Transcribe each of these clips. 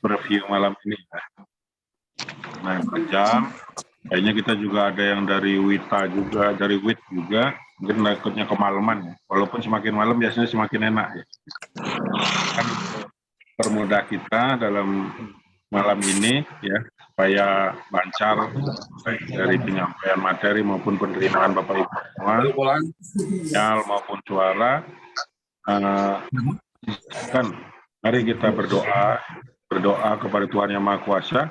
preview malam ini ya. Nah, jam. Kayaknya kita juga ada yang dari Wita juga, dari WIT juga. Mungkin ikutnya kemalaman ya. Walaupun semakin malam biasanya semakin enak ya. Kan permudah kita dalam malam ini ya, supaya lancar baik dari penyampaian materi maupun penerimaan Bapak Ibu semua, sinyal maupun suara. Kan mari kita berdoa kepada Tuhan Yang Maha Kuasa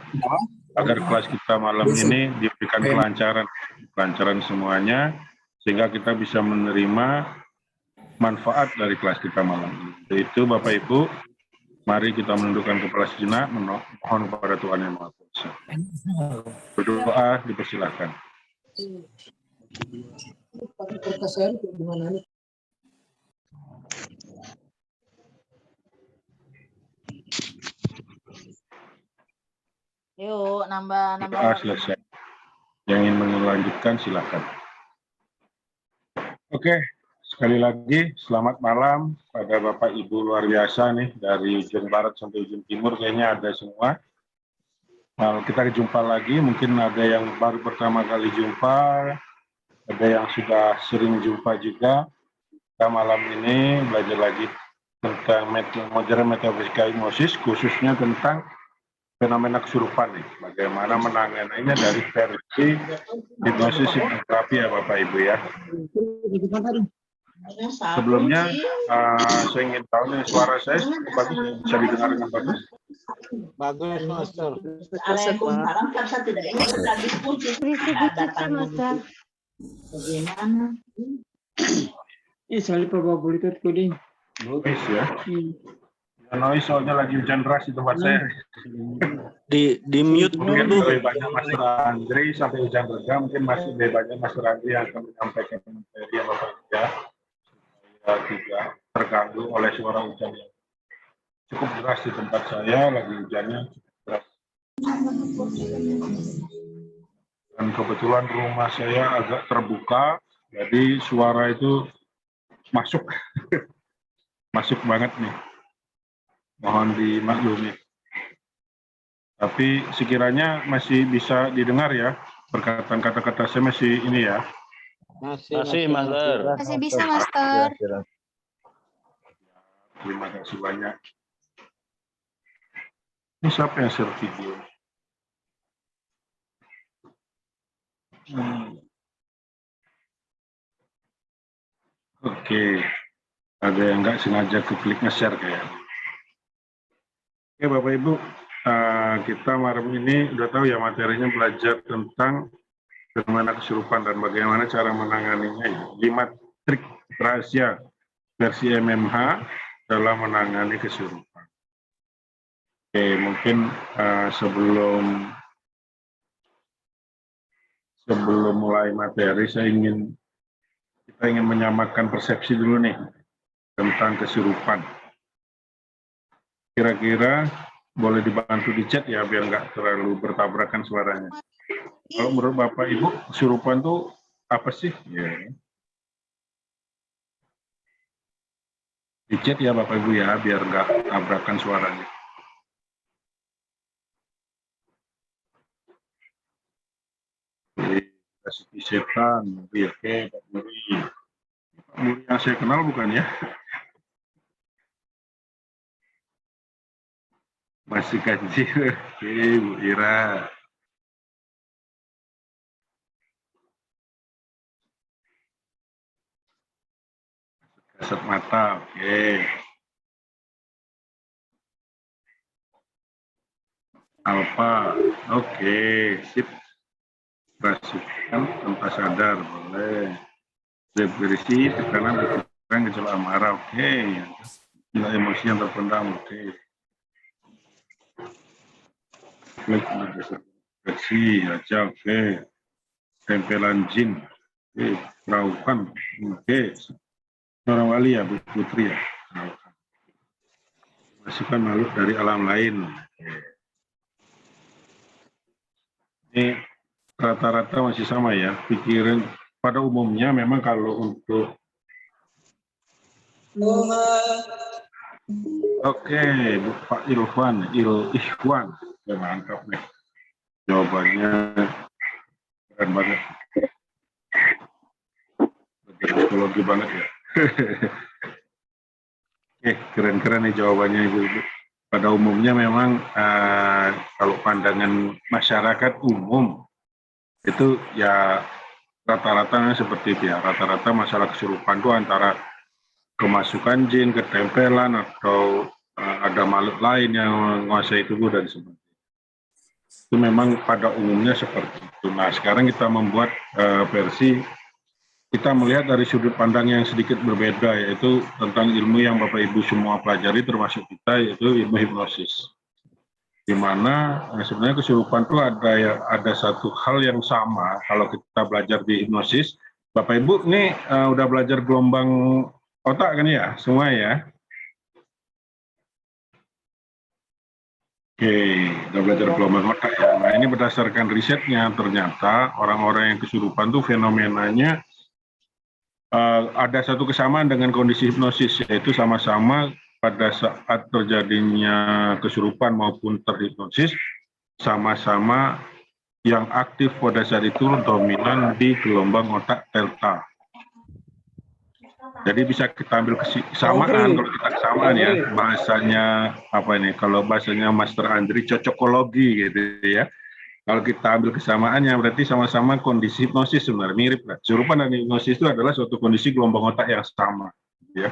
agar kelas kita malam ini diberikan kelancaran semuanya, sehingga kita bisa menerima manfaat dari kelas kita malam ini. Itu Bapak Ibu, mari kita menundukkan kepala sejenak, mohon kepada Tuhan Yang Maha Kuasa. Berdoa, dipersilakan. Yuk, nambah. Selesai. Yang ingin melanjutkan silakan. Oke, sekali lagi selamat malam pada Bapak Ibu luar biasa nih, dari ujung barat sampai ujung timur kayaknya ada semua. Nah, kita jumpa lagi, mungkin ada yang baru pertama kali jumpa, ada yang sudah sering jumpa juga. Kita malam ini belajar lagi tentang modern metafisika hipnosis, khususnya tentang fenomena kesurupan nih, bagaimana menanganinya dari versi hipnosis hipnoterapi ya Bapak Ibu ya. Sebelumnya saya ingin tahu nih, suara saya bagus, bisa didengar dengan bagus? Bagus, Master. Waalaikumsalam, kan saya tidak ingat tadi kunci. Master. Bagaimana? Saya lupa bawa Bluetooth coding. Noise ya. Noise soalnya lagi hujan deras di tempat saya. Di mute Mungkin dulu. lebih banyak Mas Andri sampai hujan reda, mungkin masih lebih banyak Mas Andri yang akan menyampaikan materi ya Bapak Ibu ya. Supaya tidak terganggu oleh suara hujan yang cukup deras di tempat saya, lagi hujannya cukup deras. Dan kebetulan rumah saya agak terbuka, jadi suara itu masuk. Masuk banget nih. Mohon dimaklumi. Tapi sekiranya masih bisa didengar ya, perkataan kata-kata saya masih ini ya. Masih, Master. Masih bisa, Master. Terima kasih banyak. Ini siapa yang share video? Oke, ada yang nggak sengaja keklik nge-share kayaknya. Oke Bapak Ibu, kita malam ini udah tahu ya materinya belajar tentang fenomena kesurupan dan bagaimana cara menanganinya. 5 trik rahasia versi MMH dalam menangani kesurupan. Oke, mungkin sebelum mulai materi, kita ingin menyamakan persepsi dulu nih tentang kesurupan. Kira-kira boleh dibantu di chat ya, biar nggak terlalu bertabrakan suaranya. Kalau menurut Bapak Ibu, kesurupan itu apa sih? Ya. Di chat ya Bapak Ibu ya, biar nggak tabrakan suaranya. Kasih setan, oke Pak Muri. Pak Muri yang saya kenal bukan ya? Masih kecil, oke Bu Ira. Kasat mata, oke. Alfa, oke, sip. Rasakan tanpa sadar, boleh. Depresi, tekanan, berkurang, gejala amarah, oke. Gejala emosi yang terpendam, oke. Depresi, aja, oke. Tempelan jin, oke. Peraukan, oke. Seorang wali ya, Bu Putri ya. Masukan makhluk dari alam lain. Oke. Ini rata-rata masih sama ya, pikiran pada umumnya memang kalau untuk Oke, Pak Ikhwan. Ya, mantap nih. Jawabannya keren banget. Psikologi banget ya. Oke, keren-keren nih jawabannya Ibu-Ibu. Pada umumnya memang kalau pandangan masyarakat umum itu ya rata-rata seperti itu ya. Rata-rata masalah kesurupan itu antara kemasukan jin, ketempelan, atau ada makhluk lain yang menguasai tubuh dan sebagainya. Itu memang pada umumnya seperti itu. Nah, sekarang kita membuat versi, kita melihat dari sudut pandang yang sedikit berbeda, yaitu tentang ilmu yang Bapak Ibu semua pelajari, termasuk kita, yaitu ilmu hipnosis. Di mana sebenarnya kesurupan itu ada satu hal yang sama kalau kita belajar di hipnosis. Bapak Ibu ini udah belajar gelombang otak kan ya, semua ya? Oke, udah belajar gelombang otak ya. Nah, ini berdasarkan risetnya, ternyata orang-orang yang kesurupan tuh fenomenanya ada satu kesamaan dengan kondisi hipnosis, yaitu sama-sama pada saat terjadinya kesurupan maupun terhipnosis, sama-sama yang aktif pada saat itu dominan di gelombang otak delta. Jadi bisa kita ambil kesamaan, kalau kita kesamaan ya, bahasanya apa ini, kalau bahasanya Master Andri cocokologi gitu ya. Kalau kita ambil kesamaannya berarti sama-sama kondisi hipnosis sebenarnya mirip. Kesurupan dan hipnosis itu adalah suatu kondisi gelombang otak yang sama, ya.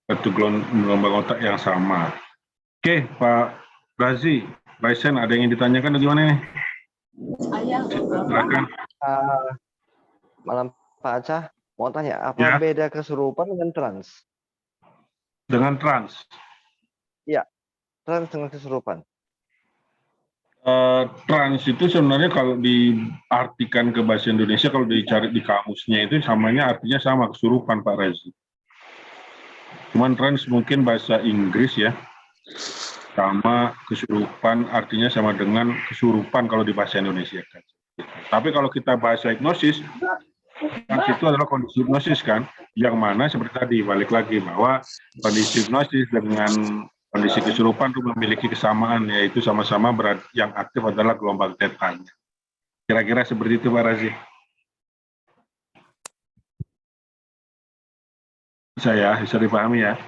Satu gelombang otak yang sama. Oke, Pak Razi, Raisen, ada yang ingin ditanyakan atau gimana nih? Silakan. Malam Pak Acah, mau tanya apa Ya. beda kesurupan dengan trans? Dengan trans. Iya, trans dengan kesurupan. Trans itu sebenarnya kalau diartikan ke bahasa Indonesia, kalau dicari di kamusnya itu samanya artinya sama, kesurupan Pak Razi. Cuman trans mungkin bahasa Inggris ya, sama kesurupan artinya sama dengan kesurupan kalau di bahasa Indonesia kan. Tapi kalau kita bahasa hipnosis, trans itu adalah kondisi hipnosis kan, yang mana seperti tadi balik lagi bahwa kondisi hipnosis dengan kondisi kesurupan itu memiliki kesamaan, yaitu sama-sama yang aktif adalah gelombang theta-nya. Kira-kira seperti itu Pak Razi. Bisa dipahami ya.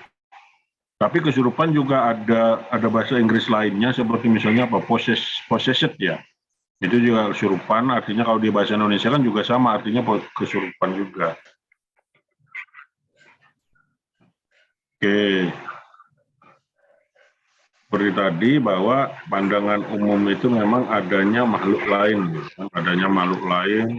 Tapi kesurupan juga ada bahasa Inggris lainnya, seperti misalnya apa, possessed ya. Itu juga kesurupan, artinya kalau di bahasa Indonesia kan juga sama, artinya kesurupan juga. Oke. Seperti tadi bahwa pandangan umum itu memang adanya makhluk lain,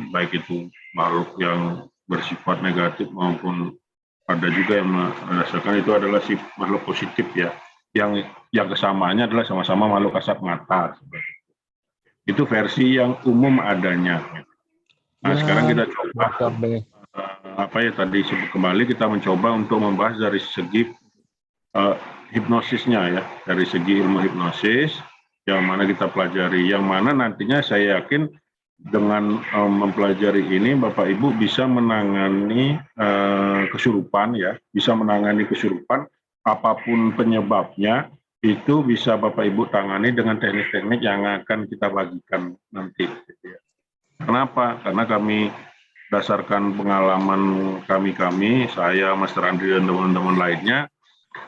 baik itu makhluk yang bersifat negatif maupun ada juga yang merasakan itu adalah si makhluk positif ya, yang kesamaannya adalah sama-sama makhluk kasat mata. Itu versi yang umum adanya. Nah, sekarang kita coba tadi kembali kita mencoba untuk membahas dari segi hipnosisnya ya, dari segi ilmu hipnosis yang mana kita pelajari, yang mana nantinya saya yakin dengan mempelajari ini Bapak Ibu bisa menangani kesurupan ya, bisa menangani kesurupan apapun penyebabnya, itu bisa Bapak Ibu tangani dengan teknik-teknik yang akan kita bagikan nanti gitu ya. Kenapa? Karena kami berdasarkan pengalaman kami, saya, Master Andri dan teman-teman lainnya,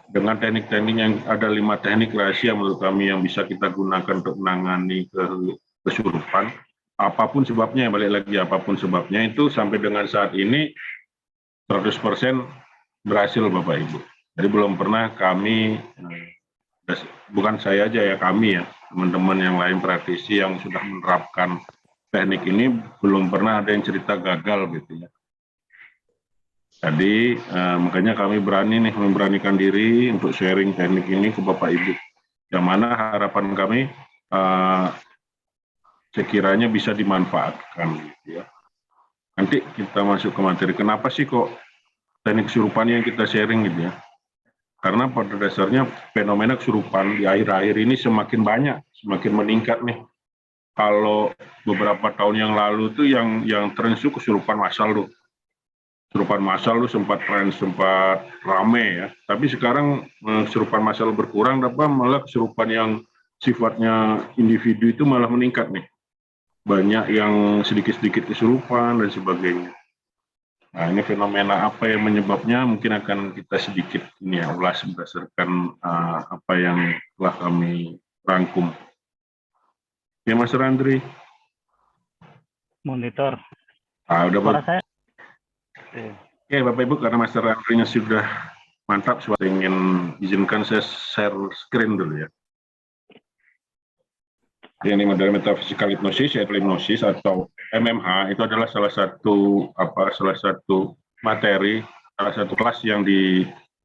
dengan teknik-teknik yang ada 5 teknik rahasia menurut kami yang bisa kita gunakan untuk menangani kesurupan, apapun sebabnya, balik lagi apapun sebabnya, itu sampai dengan saat ini 100% berhasil Bapak Ibu. Jadi belum pernah kami, bukan saya aja ya, kami ya, teman-teman yang lain praktisi yang sudah menerapkan teknik ini, belum pernah ada yang cerita gagal gitu ya. Jadi makanya kami memberanikan diri untuk sharing teknik ini ke Bapak Ibu. Yang mana harapan kami sekiranya bisa dimanfaatkan. Gitu ya. Nanti kita masuk ke materi. Kenapa sih kok teknik kesurupan yang kita sharing gitu ya? Karena pada dasarnya fenomena kesurupan di akhir-akhir ini semakin banyak, semakin meningkat nih. Kalau beberapa tahun yang lalu tuh yang tren itu kesurupan massal tuh. kesurupan massal lu sempat tren, sempat rame ya. Tapi sekarang kesurupan massal berkurang, tapi malah kesurupan yang sifatnya individu itu malah meningkat nih. Banyak yang sedikit-sedikit kesurupan dan sebagainya. Nah, ini fenomena apa yang menyebabnya mungkin akan kita sedikit ini ya ulas berdasarkan apa yang telah kami rangkum. Ya, Mas Randri. Monitor. Udah Suara saya. Oke, Bapak Ibu, karena Mas Randrinya sudah mantap, saya ingin izinkan saya share screen dulu ya. Ini model metaphysical hypnosis, yaitu hipnosis atau MMH, itu adalah salah satu materi, salah satu kelas yang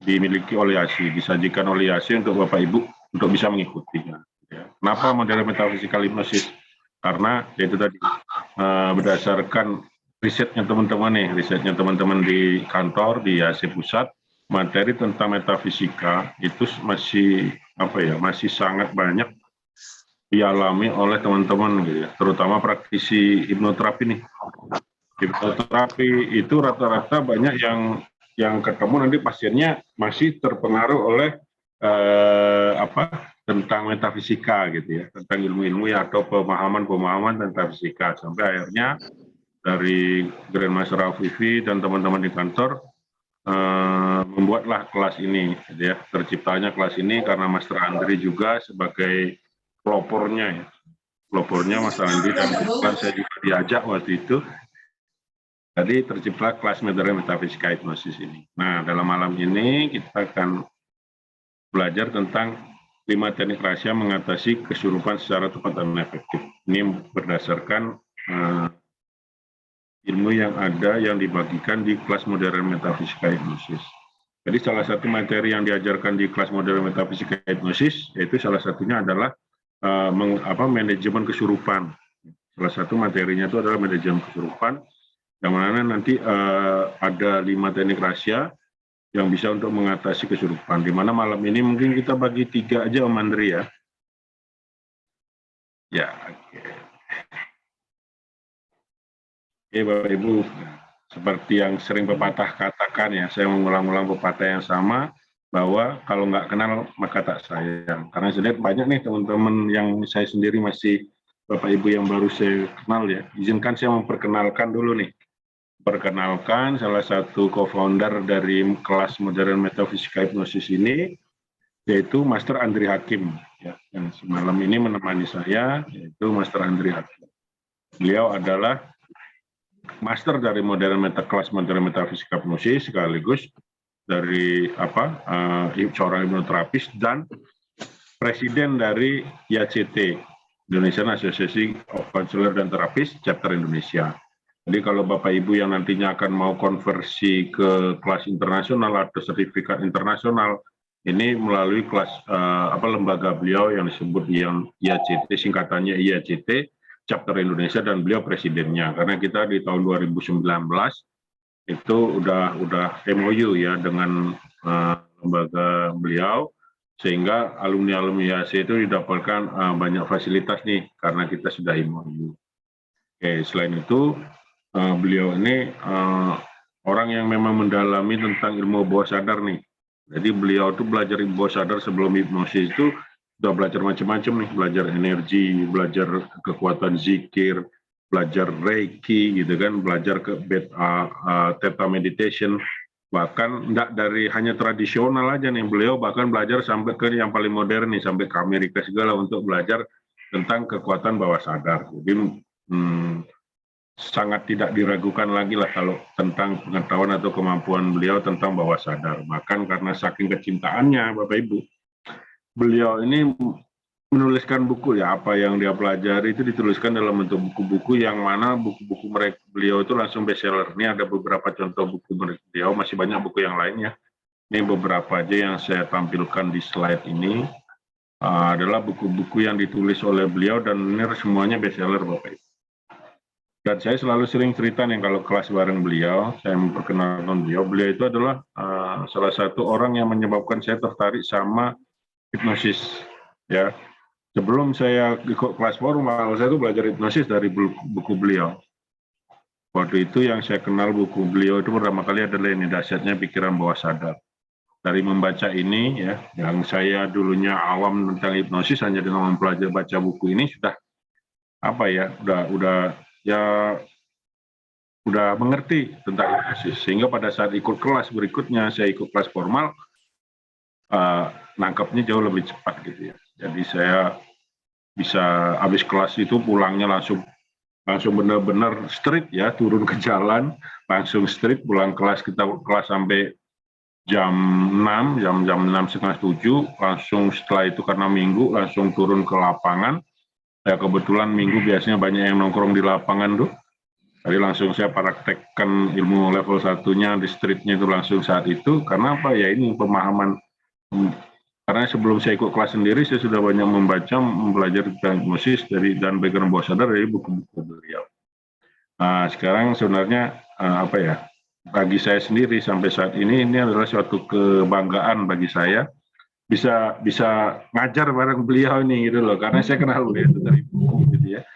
dimiliki oleh YASI, disajikan oleh YASI untuk Bapak Ibu untuk bisa mengikutinya. Ya. Kenapa model metaphysical hypnosis? Karena yaitu tadi berdasarkan risetnya teman-teman di kantor di YASI Pusat, materi tentang metafisika itu masih sangat banyak dialami oleh teman-teman gitu ya, terutama praktisi hipnoterapi nih. Hipnoterapi itu rata-rata banyak yang ketemu nanti pasiennya masih terpengaruh oleh tentang metafisika gitu ya, tentang ilmu-ilmu ya, atau pemahaman tentang fisika, sampai akhirnya dari Grandmaster Afifi dan teman-teman di kantor membuatlah kelas ini gitu ya. Terciptanya kelas ini karena Master Andri juga sebagai pelopornya ya. Pelopornya Mas Andri, dan kebetulan saya juga diajak waktu itu. Jadi tercipta kelas metafisika hipnosis ini. Nah, dalam malam ini kita akan belajar tentang 5 teknik rahasia mengatasi kesurupan secara tepat dan efektif. Ini berdasarkan ilmu yang ada yang dibagikan di kelas modern metafisika hipnosis. Jadi salah satu materi yang diajarkan di kelas modern metafisika hipnosis yaitu salah satunya adalah manajemen kesurupan. Salah satu materinya itu adalah manajemen kesurupan, yang mana nanti ada 5 teknik rahasia yang bisa untuk mengatasi kesurupan. Di mana malam ini mungkin kita bagi 3 aja Om Andri ya. Ya, oke. Oke Bapak Ibu, seperti yang sering pepatah katakan ya, saya mengulang-ulang pepatah yang sama, bahwa kalau nggak kenal maka tak sayang. Karena saya lihat banyak nih teman-teman yang saya sendiri masih Bapak Ibu yang baru saya kenal ya. Izinkan saya memperkenalkan dulu nih. Perkenalkan salah satu co-founder dari kelas modern metafisika hipnosis ini, yaitu Master Andri Hakim. Ya, yang semalam ini menemani saya, yaitu Master Andri Hakim. Beliau adalah master dari kelas modern metafisika hipnosis, sekaligus dari seorang hipnoterapis dan presiden dari IACT, Indonesian Association of Counselor dan Therapist, chapter Indonesia. Jadi kalau Bapak Ibu yang nantinya akan mau konversi ke kelas internasional atau sertifikat internasional, ini melalui kelas lembaga beliau yang disebut yang IACT, singkatannya IACT, chapter Indonesia, dan beliau presidennya. Karena kita di tahun 2019 itu udah MOU ya dengan lembaga beliau, sehingga alumni YASI itu didapatkan banyak fasilitas nih karena kita sudah MOU. Oke, selain itu beliau ini orang yang memang mendalami tentang ilmu bawah sadar nih. Jadi beliau tuh belajar bawah sadar sebelum hipnosis itu sudah belajar macam-macam nih, belajar energi, belajar kekuatan zikir, belajar Reiki gitu kan, belajar ke Theta meditation, bahkan enggak dari hanya tradisional aja nih, beliau bahkan belajar sampai ke yang paling modern nih, sampai ke Amerika segala untuk belajar tentang kekuatan bawah sadar. Jadi sangat tidak diragukan lagi lah kalau tentang pengetahuan atau kemampuan beliau tentang bawah sadar. Bahkan karena saking kecintaannya Bapak Ibu, beliau ini menuliskan buku ya, apa yang dia pelajari itu dituliskan dalam bentuk buku-buku, yang mana buku-buku beliau itu langsung bestseller. Ini ada beberapa contoh buku beliau, masih banyak buku yang lainnya. Ini beberapa aja yang saya tampilkan di slide ini adalah buku-buku yang ditulis oleh beliau, dan ini semuanya bestseller Bapak Ibu. Dan saya selalu sering cerita nih kalau kelas bareng beliau, saya memperkenalkan beliau itu adalah salah satu orang yang menyebabkan saya tertarik sama hipnosis ya. Sebelum saya ikut kelas formal, saya itu belajar hipnosis dari buku beliau. Waktu itu yang saya kenal buku beliau itu pertama kali adalah ini dahsyatnya pikiran bawah sadar. Dari membaca ini ya, yang saya dulunya awam tentang hipnosis hanya dengan mempelajari baca buku ini sudah apa ya, udah mengerti tentang hipnosis. Sehingga pada saat ikut kelas berikutnya, saya ikut kelas formal, nangkapnya jauh lebih cepat gitu ya. Jadi saya bisa habis kelas itu pulangnya langsung benar-benar street ya, turun ke jalan, langsung street pulang kelas. Kita kelas sampai jam 6, jam 6 setengah 7, langsung setelah itu karena minggu langsung turun ke lapangan. Ya kebetulan minggu biasanya banyak yang nongkrong di lapangan tuh. Jadi langsung saya praktekkan ilmu level 1-nya di streetnya itu langsung saat itu. Karena apa ya, ini pemahaman. Karena sebelum saya ikut kelas sendiri, saya sudah banyak mempelajari tentang hipnosis dan background bawah sadar dari buku-buku beliau. Nah, sekarang sebenarnya apa ya, bagi saya sendiri sampai saat ini adalah suatu kebanggaan bagi saya bisa ngajar bareng beliau ini gitu loh, karena saya kenal beliau itu dari buku gitu ya.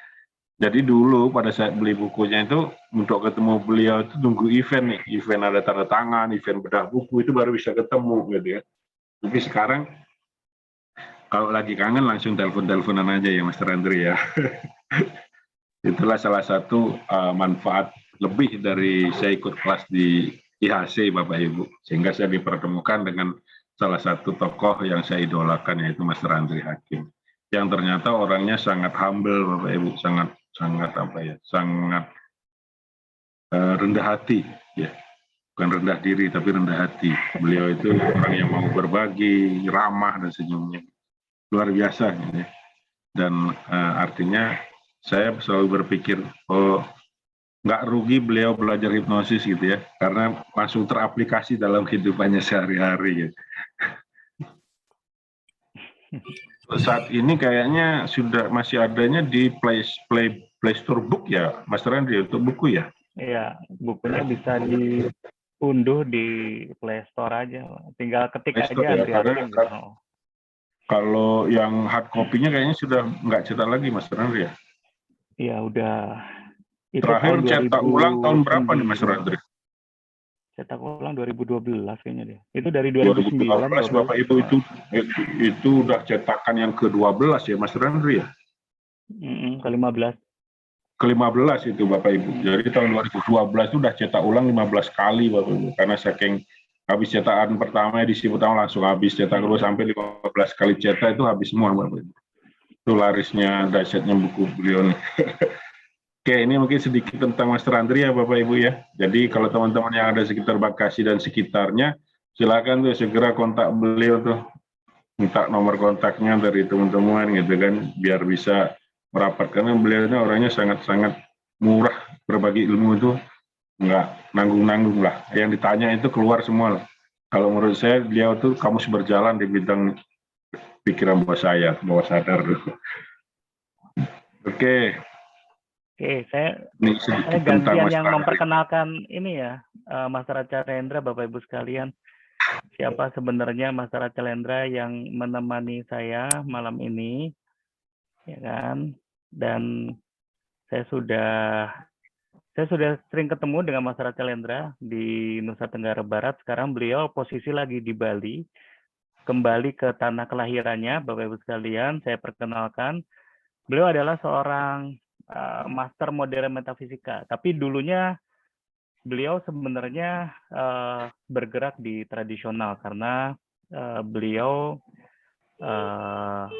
Jadi dulu pada saat beli bukunya itu untuk ketemu beliau itu tunggu event nih, event ada tanda tangan, event bedah buku itu baru bisa ketemu gitu ya. Tapi sekarang kalau lagi kangen langsung telepon-teleponan aja ya Mas Andri ya. Itulah salah satu manfaat lebih dari saya ikut kelas di IHC Bapak Ibu. Sehingga saya dipertemukan dengan salah satu tokoh yang saya idolakan yaitu Mas Andri Hakim. Yang ternyata orangnya sangat humble Bapak Ibu, sangat rendah hati ya. Bukan rendah diri tapi rendah hati. Beliau itu orang yang mau berbagi, ramah dan senyumnya luar biasa gitu ya. Dan artinya saya selalu berpikir, oh nggak rugi beliau belajar hipnosis gitu ya, karena langsung teraplikasi dalam kehidupannya sehari-hari gitu. Saat ini kayaknya sudah masih adanya di Play Store Book ya, Mas Randri, untuk buku ya? Iya, bukunya bisa diunduh di Play Store aja, tinggal ketik Play Store aja ya, karena Andri gitu. kalau yang hard copy-nya kayaknya sudah nggak cetak lagi Mas Randri ya? Iya, udah. Itu Terakhir tahun cetak ulang tahun berapa nih 2009. Mas Randri? Cetak ulang 2012 kayaknya dia. Itu dari 2012 2009. Bapak Ibu itu udah cetakan yang ke-12 ya Mas Randri ya? Ke-15. Ke-15 itu Bapak Ibu. Jadi tahun 2012 itu udah cetak ulang 15 kali Bapak Ibu. Karena saking habis cetakan pertama edisi pertama langsung habis, cetak kedua sampai 15 kali cetak itu habis semua Bapak Ibu. Itu larisnya dahsyatnya buku beliau nih. Oke, ini mungkin sedikit tentang Mas Randri ya Bapak Ibu ya. Jadi kalau teman-teman yang ada sekitar Bekasi dan sekitarnya, silakan tuh segera kontak beliau tuh. Minta nomor kontaknya dari teman-teman gitu kan, biar bisa merapat. Karena beliau ini orangnya sangat-sangat murah, berbagi ilmu itu nggak nanggung-nanggung lah. Yang ditanya itu keluar semua lah. Kalau menurut saya, beliau tuh kamus berjalan di bidang pikiran bawah sadar. Oke. Oke, saya tentang gantian Mas yang Randri. memperkenalkan ini ya, Mas Racalendra, Bapak Ibu sekalian. Siapa sebenarnya Mas Racalendra yang menemani saya malam ini, ya kan? Dan saya sudah sering ketemu dengan Mas Racalendra di Nusa Tenggara Barat. Sekarang beliau posisi lagi di Bali, kembali ke tanah kelahirannya, Bapak Ibu sekalian. Saya perkenalkan, beliau adalah seorang master modern metafisika, tapi dulunya beliau sebenarnya bergerak di tradisional karena beliau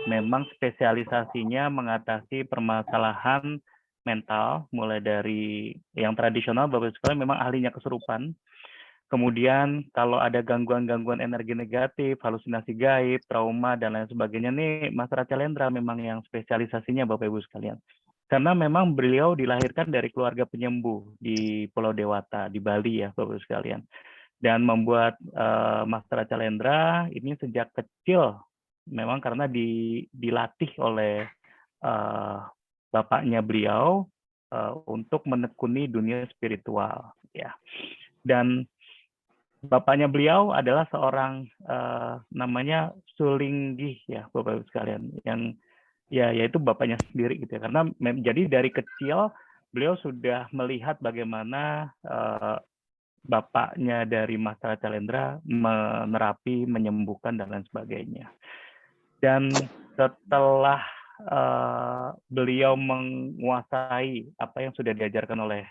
memang spesialisasinya mengatasi permasalahan mental, mulai dari yang tradisional Bapak Ibu sekalian memang ahlinya kesurupan. Kemudian kalau ada gangguan-gangguan energi negatif, halusinasi gaib, trauma, dan lain sebagainya nih, Mas Racalendra memang yang spesialisasinya Bapak Ibu sekalian. Karena memang beliau dilahirkan dari keluarga penyembuh di Pulau Dewata, di Bali ya Bapak Ibu sekalian. Dan membuat Mas Racalendra ini sejak kecil, memang karena dilatih oleh bapaknya beliau untuk menekuni dunia spiritual. Ya. Dan bapaknya beliau adalah seorang namanya Sulinggih ya Bapak Ibu sekalian, yang ya yaitu bapaknya sendiri gitu ya. Karena jadi dari kecil beliau sudah melihat bagaimana bapaknya dari Mas Calendra menerapi, menyembuhkan dan lain sebagainya. Dan setelah beliau menguasai apa yang sudah diajarkan oleh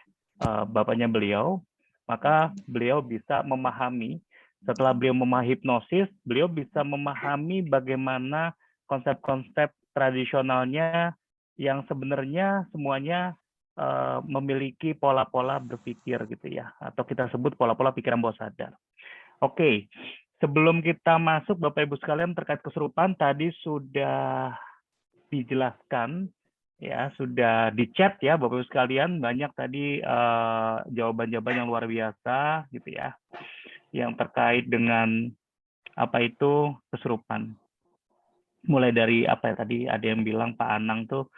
bapaknya beliau, maka beliau bisa memahami. Setelah beliau memahami hipnosis, beliau bisa memahami bagaimana konsep-konsep tradisionalnya yang sebenarnya semuanya memiliki pola-pola berpikir gitu ya, atau kita sebut pola-pola pikiran bawah sadar. Oke, sebelum kita masuk Bapak Ibu sekalian terkait kesurupan tadi sudah dijelaskan ya, sudah di chat ya Bapak Ibu sekalian, banyak tadi jawaban-jawaban yang luar biasa gitu ya, yang terkait dengan apa itu kesurupan. Mulai dari apa ya tadi ada yang bilang Pak Anang tuh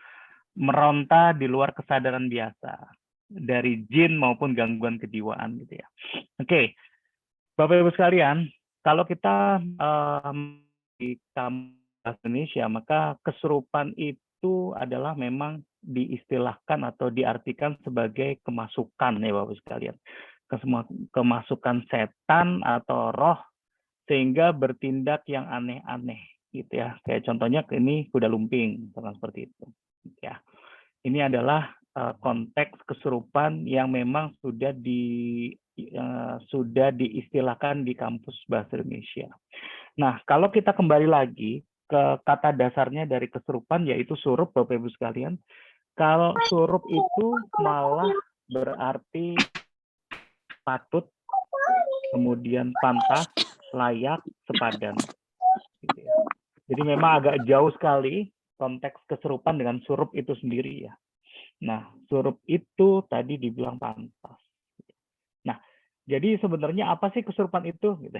meronta di luar kesadaran biasa dari jin maupun gangguan kejiwaan gitu ya. Oke, Bapak Ibu sekalian, kalau kita di kampus Indonesia, maka kesurupan itu adalah memang diistilahkan atau diartikan sebagai kemasukan ya Bapak Ibu sekalian. Kemasukan setan atau roh sehingga bertindak yang aneh-aneh gitu ya. Kayak contohnya ini kuda lumping, seperti itu. Ya, ini adalah konteks kesurupan yang memang sudah diistilahkan di kampus bahasa Indonesia. Nah, kalau kita kembali lagi ke kata dasarnya dari kesurupan yaitu surup, Bapak Ibu sekalian. Kalau surup itu malah berarti patut, kemudian pantas, layak, sepadan. Gitu ya. Jadi memang agak jauh sekali konteks kesurupan dengan surup itu sendiri ya. Nah, surup itu tadi dibilang pantas. Nah, jadi sebenarnya apa sih kesurupan itu? Gitu.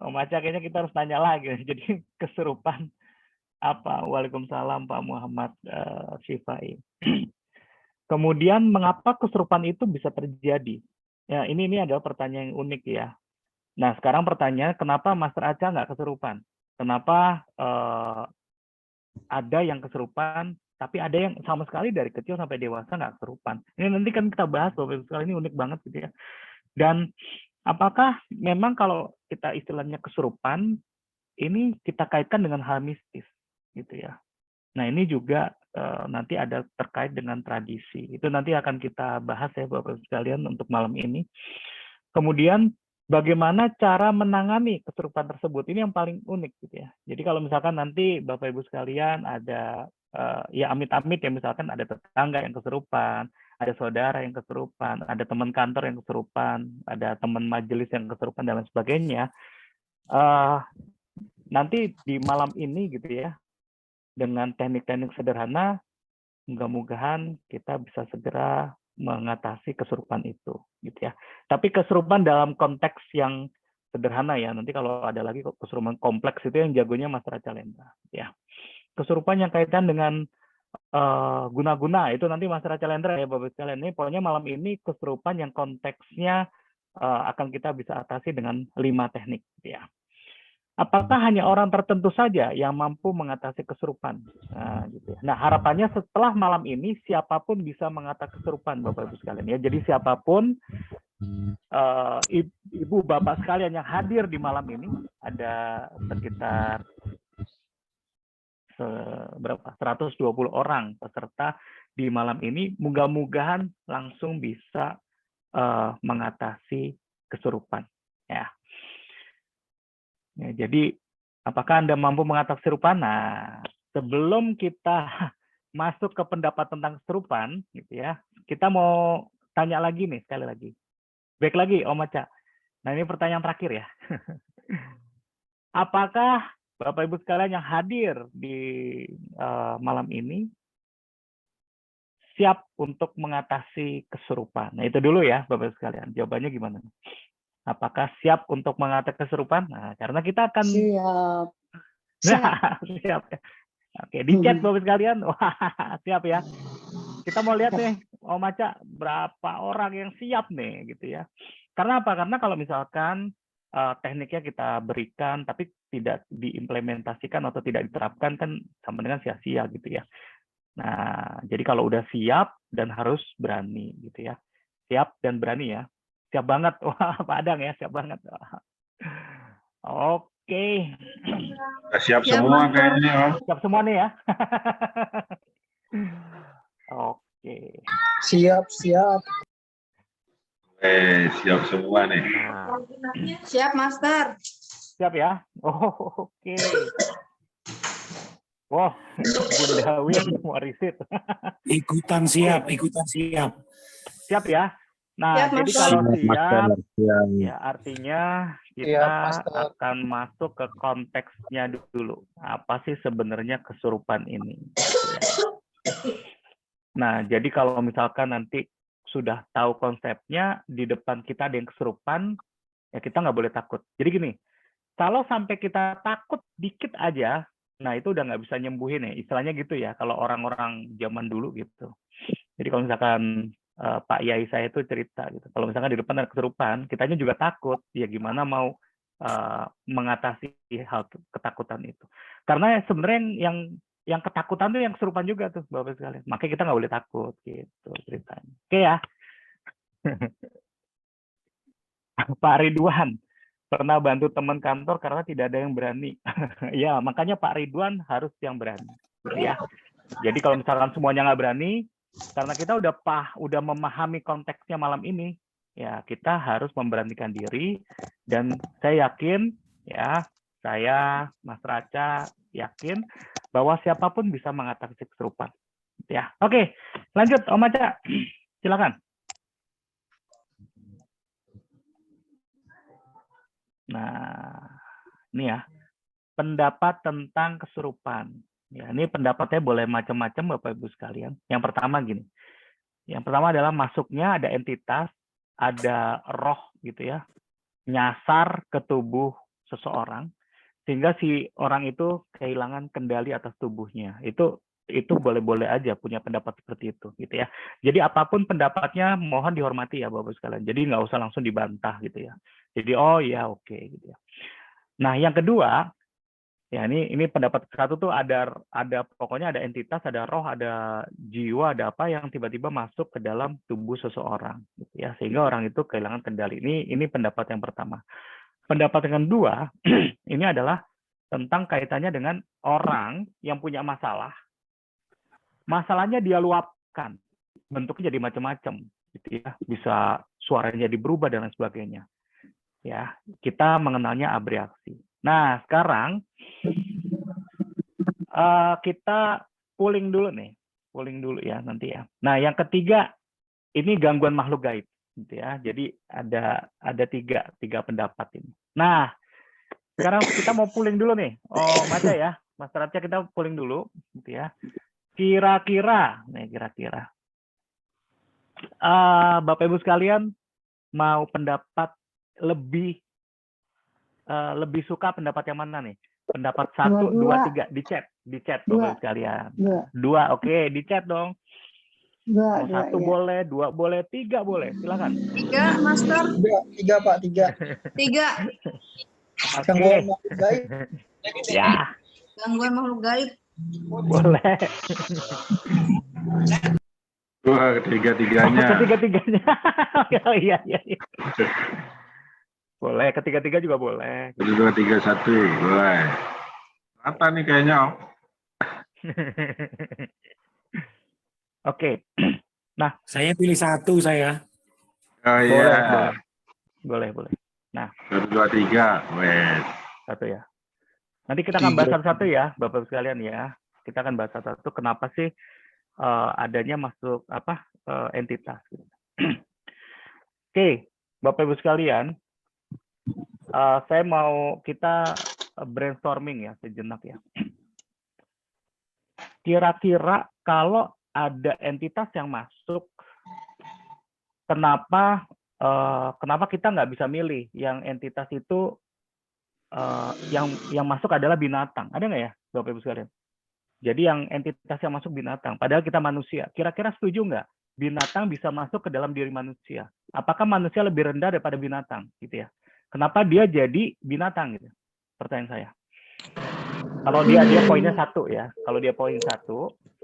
Oh, Maca kayaknya kita harus tanya lagi. Jadi kesurupan apa? Waalaikumsalam Pak Muhammad Syifai. Kemudian mengapa kesurupan itu bisa terjadi? Ya, ini adalah pertanyaan yang unik ya. Nah, sekarang pertanyaan, kenapa Master Aca nggak kesurupan? Kenapa ada yang kesurupan, tapi ada yang sama sekali dari kecil sampai dewasa nggak kesurupan? Ini nanti kan kita bahas, Bapak Ibu sekalian, ini unik banget gitu ya. Dan apakah memang kalau kita istilahnya kesurupan, ini kita kaitkan dengan hal mistis gitu ya. Nah, ini juga nanti ada terkait dengan tradisi. Itu nanti akan kita bahas ya Bapak-Ibu sekalian untuk malam ini. Kemudian bagaimana cara menangani kesurupan tersebut? Ini yang paling unik gitu ya. Jadi kalau misalkan nanti Bapak-Ibu sekalian ada ya amit-amit ya, misalkan ada tetangga yang kesurupan, ada saudara yang kesurupan, ada teman kantor yang kesurupan, ada teman majelis yang kesurupan dan lain sebagainya. Nanti di malam ini gitu ya, dengan teknik-teknik sederhana, mudah-mudahan kita bisa segera mengatasi kesurupan itu, gitu ya. Tapi kesurupan dalam konteks yang sederhana ya. Nanti kalau ada lagi kesurupan kompleks itu yang jagonya Mas Calendra, ya. Kesurupan yang kaitan dengan guna-guna itu nanti Mas Calendra ya Bapak sekalian. Ini pokoknya malam ini kesurupan yang konteksnya akan kita bisa atasi dengan 5 teknik, ya. Apakah hanya orang tertentu saja yang mampu mengatasi kesurupan? Nah, gitu ya. Nah, harapannya setelah malam ini siapapun bisa mengatasi kesurupan, Bapak Ibu sekalian ya. Jadi siapapun ibu bapak sekalian yang hadir di malam ini, ada sekitar 120 orang peserta di malam ini, mudah-mudahan langsung bisa mengatasi kesurupan ya. Ya, jadi apakah Anda mampu mengatasi kesurupan? Nah, sebelum kita masuk ke pendapat tentang kesurupan, gitu ya, kita mau tanya lagi nih sekali lagi. Baik lagi, Om Aca. Nah, ini pertanyaan terakhir ya. Apakah Bapak Ibu sekalian yang hadir di malam ini siap untuk mengatasi kesurupan? Nah, itu dulu ya, Bapak Ibu sekalian. Jawabannya gimana? Apakah siap untuk mengatasi kesurupan? Nah, karena kita akan Siap. Nah, siap. Oke, di chat Bapak sekalian. Wah, siap ya. Kita mau lihat nih, Om Aca, berapa orang yang siap nih, gitu ya. Karena apa? Karena kalau misalkan tekniknya kita berikan, tapi tidak diimplementasikan atau tidak diterapkan, kan sama dengan sia-sia gitu ya. Nah, jadi kalau udah siap dan harus berani gitu ya. Siap dan berani ya. Siap banget. Wah, Pak Adang ya, siap banget. Wah. Oke. Udah siap semua kayaknya, Om. Siap semua nih ya. Oke. Siap, siap. Siap semua nih. Nah, Siap, Master. siap ya. Oh, oke. Wah, Bunda Win warisit. Ikutan siap, ikutan siap. Siap ya. Nah, Siap, jadi Master. kalau Siap, Master. siap, Siap. ya artinya Siap, kita Master. akan masuk ke konteksnya dulu. Apa sih sebenarnya kesurupan ini? Nah, jadi kalau misalkan nanti sudah tahu konsepnya, di depan kita ada yang kesurupan, ya kita nggak boleh takut. Jadi gini, kalau sampai kita takut dikit aja, nah itu udah nggak bisa nyembuhin ya. Istilahnya gitu ya, kalau orang-orang zaman dulu gitu. Jadi kalau misalkan Pak Yai saya itu cerita gitu, kalau misalkan di depan ada kesurupan, kitanya juga takut, ya gimana mau mengatasi hal ketakutan itu. Karena sebenarnya yang ketakutan tuh yang kesurupan juga tuh, Bapak sekalian. Makanya kita nggak boleh takut gitu ceritanya. Oke ya. Pak Ridwan pernah bantu teman kantor karena tidak ada yang berani. Ya, makanya Pak Ridwan harus yang berani. Ya. Jadi kalau misalkan semuanya nggak berani, karena kita udah memahami konteksnya malam ini, ya kita harus memberanikan diri. Dan saya yakin, ya saya Mas Raca yakin bahwa siapapun bisa mengatasi kesurupan. Ya, oke, lanjut Om Aca, silakan. Nah, ini ya, pendapat tentang kesurupan. Ya, ini pendapatnya boleh macam-macam Bapak Ibu sekalian. Yang pertama gini. Yang pertama adalah masuknya ada entitas, ada roh gitu ya. Nyasar ke tubuh seseorang sehingga si orang itu kehilangan kendali atas tubuhnya. Itu boleh-boleh aja punya pendapat seperti itu gitu ya. Jadi apapun pendapatnya mohon dihormati ya Bapak sekalian. Jadi nggak usah langsung dibantah gitu ya. Jadi oh ya oke gitu ya. Nah, yang kedua, ya ini pendapat satu tuh ada pokoknya ada entitas, ada roh, ada jiwa, ada apa yang tiba-tiba masuk ke dalam tubuh seseorang gitu ya, sehingga orang itu kehilangan kendali. Ini pendapat yang pertama. Pendapat yang kedua ini adalah tentang kaitannya dengan orang yang punya masalah. Masalahnya dia luapkan. Bentuknya jadi macam-macam gitu ya. Bisa suaranya jadi berubah dan lain sebagainya. Ya, kita mengenalnya abreaksi. Nah, sekarang kita pooling dulu nih, ya nanti ya. Nah, yang ketiga ini gangguan makhluk gaib, gitu ya. Jadi ada tiga pendapat ini. Nah, sekarang kita mau pooling dulu nih. Oh, Maca ya, Mas Raca kita pooling dulu, gitu ya. Kira-kira Bapak Ibu sekalian mau pendapat lebih suka pendapat yang mana nih? Pendapat 1, 2, 3 di chat Bapak sekalian. 2, oke, di chat dong. 1 boleh, 2 boleh, 3 boleh. Silakan. 3, Master. 3 Pak, 3. 3. Gangguan makhluk gaib. Ya, Gangguan makhluk gaib. boleh. Wah, ketiga-tiganya. Ketiga-tiganya. Oh, iya. Boleh, ketiga-tiga juga boleh. 1, 2, 3, 1. Boleh. Rata nih kayaknya, Om. Oke. Nah, Saya pilih 1 saya. Oh iya. boleh. Nah, 1, 2, 3. Wes. 1 ya. Nanti kita akan bahas satu-satu ya, Bapak sekalian ya. Kita akan bahas satu-satu kenapa sih adanya masuk entitas. Oke, Bapak Ibu sekalian, saya mau kita brainstorming ya sejenak ya. Kira-kira kalau ada entitas yang masuk, kenapa kita nggak bisa milih yang entitas itu yang masuk adalah binatang? Ada nggak ya, Bapak Ibu sekalian? Jadi yang entitas yang masuk binatang, padahal kita manusia. Kira-kira setuju nggak binatang bisa masuk ke dalam diri manusia? Apakah manusia lebih rendah daripada binatang? Gitu ya. Kenapa dia jadi binatang? Gitu. Pertanyaan saya. Kalau dia poinnya 1 ya. Kalau dia poin 1,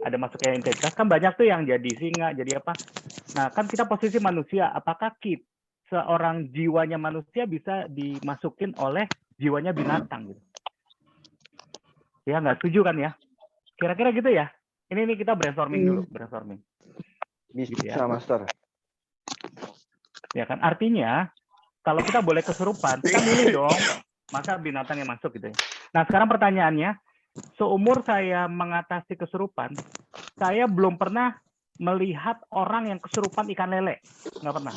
ada masuknya entitas, kan banyak tuh yang jadi singa, jadi apa. Nah, kan kita posisi manusia, apakah kita, seorang jiwanya manusia bisa dimasukin oleh jiwanya binatang gitu? Ya, nggak setuju kan ya? Kira-kira gitu ya? Ini kita brainstorming dulu, brainstorming. Bisa, Gitu ya. Master. Ya kan, artinya kalau kita boleh kesurupan, kita milih dong, masa binatang yang masuk gitu ya. Nah, sekarang pertanyaannya, seumur saya mengatasi kesurupan, saya belum pernah melihat orang yang kesurupan ikan lele. Nggak pernah.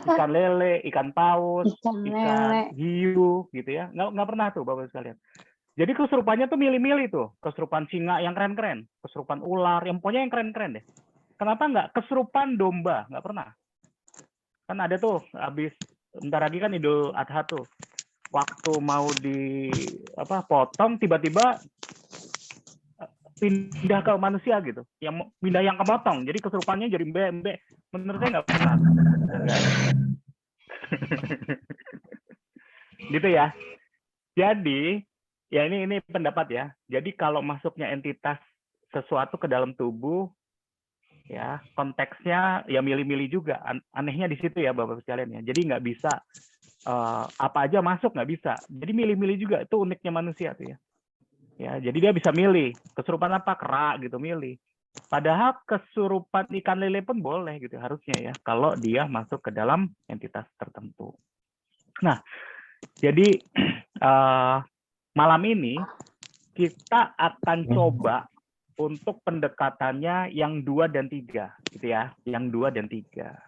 Ikan lele, ikan paus, ikan hiu, gitu ya. Nggak pernah tuh, Bapak sekalian. Jadi kesurupannya tuh milih-milih tuh. Kesurupan singa yang keren-keren. Kesurupan ular, yang pokoknya yang keren-keren deh. Kenapa nggak kesurupan domba? Nggak pernah. Kan ada tuh, habis bentar lagi kan Idul Adha tuh. Waktu mau potong, tiba-tiba pindah ke manusia gitu. Yang pindah yang kemotong. Jadi kesurupannya jadi mbek-mbek. Menurut saya nggak pernah. Gitu ya. Jadi, ya ini pendapat ya. Jadi kalau masuknya entitas sesuatu ke dalam tubuh, ya konteksnya ya milih-milih juga. Anehnya di situ ya Bapak sekalian ya. Jadi nggak bisa apa aja masuk, nggak bisa. Jadi milih-milih juga, itu uniknya manusia tuh ya. Ya, jadi dia bisa milih kesurupan apa, kera gitu milih. Padahal kesurupan ikan lele pun boleh gitu harusnya ya, kalau dia masuk ke dalam entitas tertentu. Nah, jadi malam ini kita akan coba untuk pendekatannya yang 2 dan 3, gitu ya, yang 2 dan 3.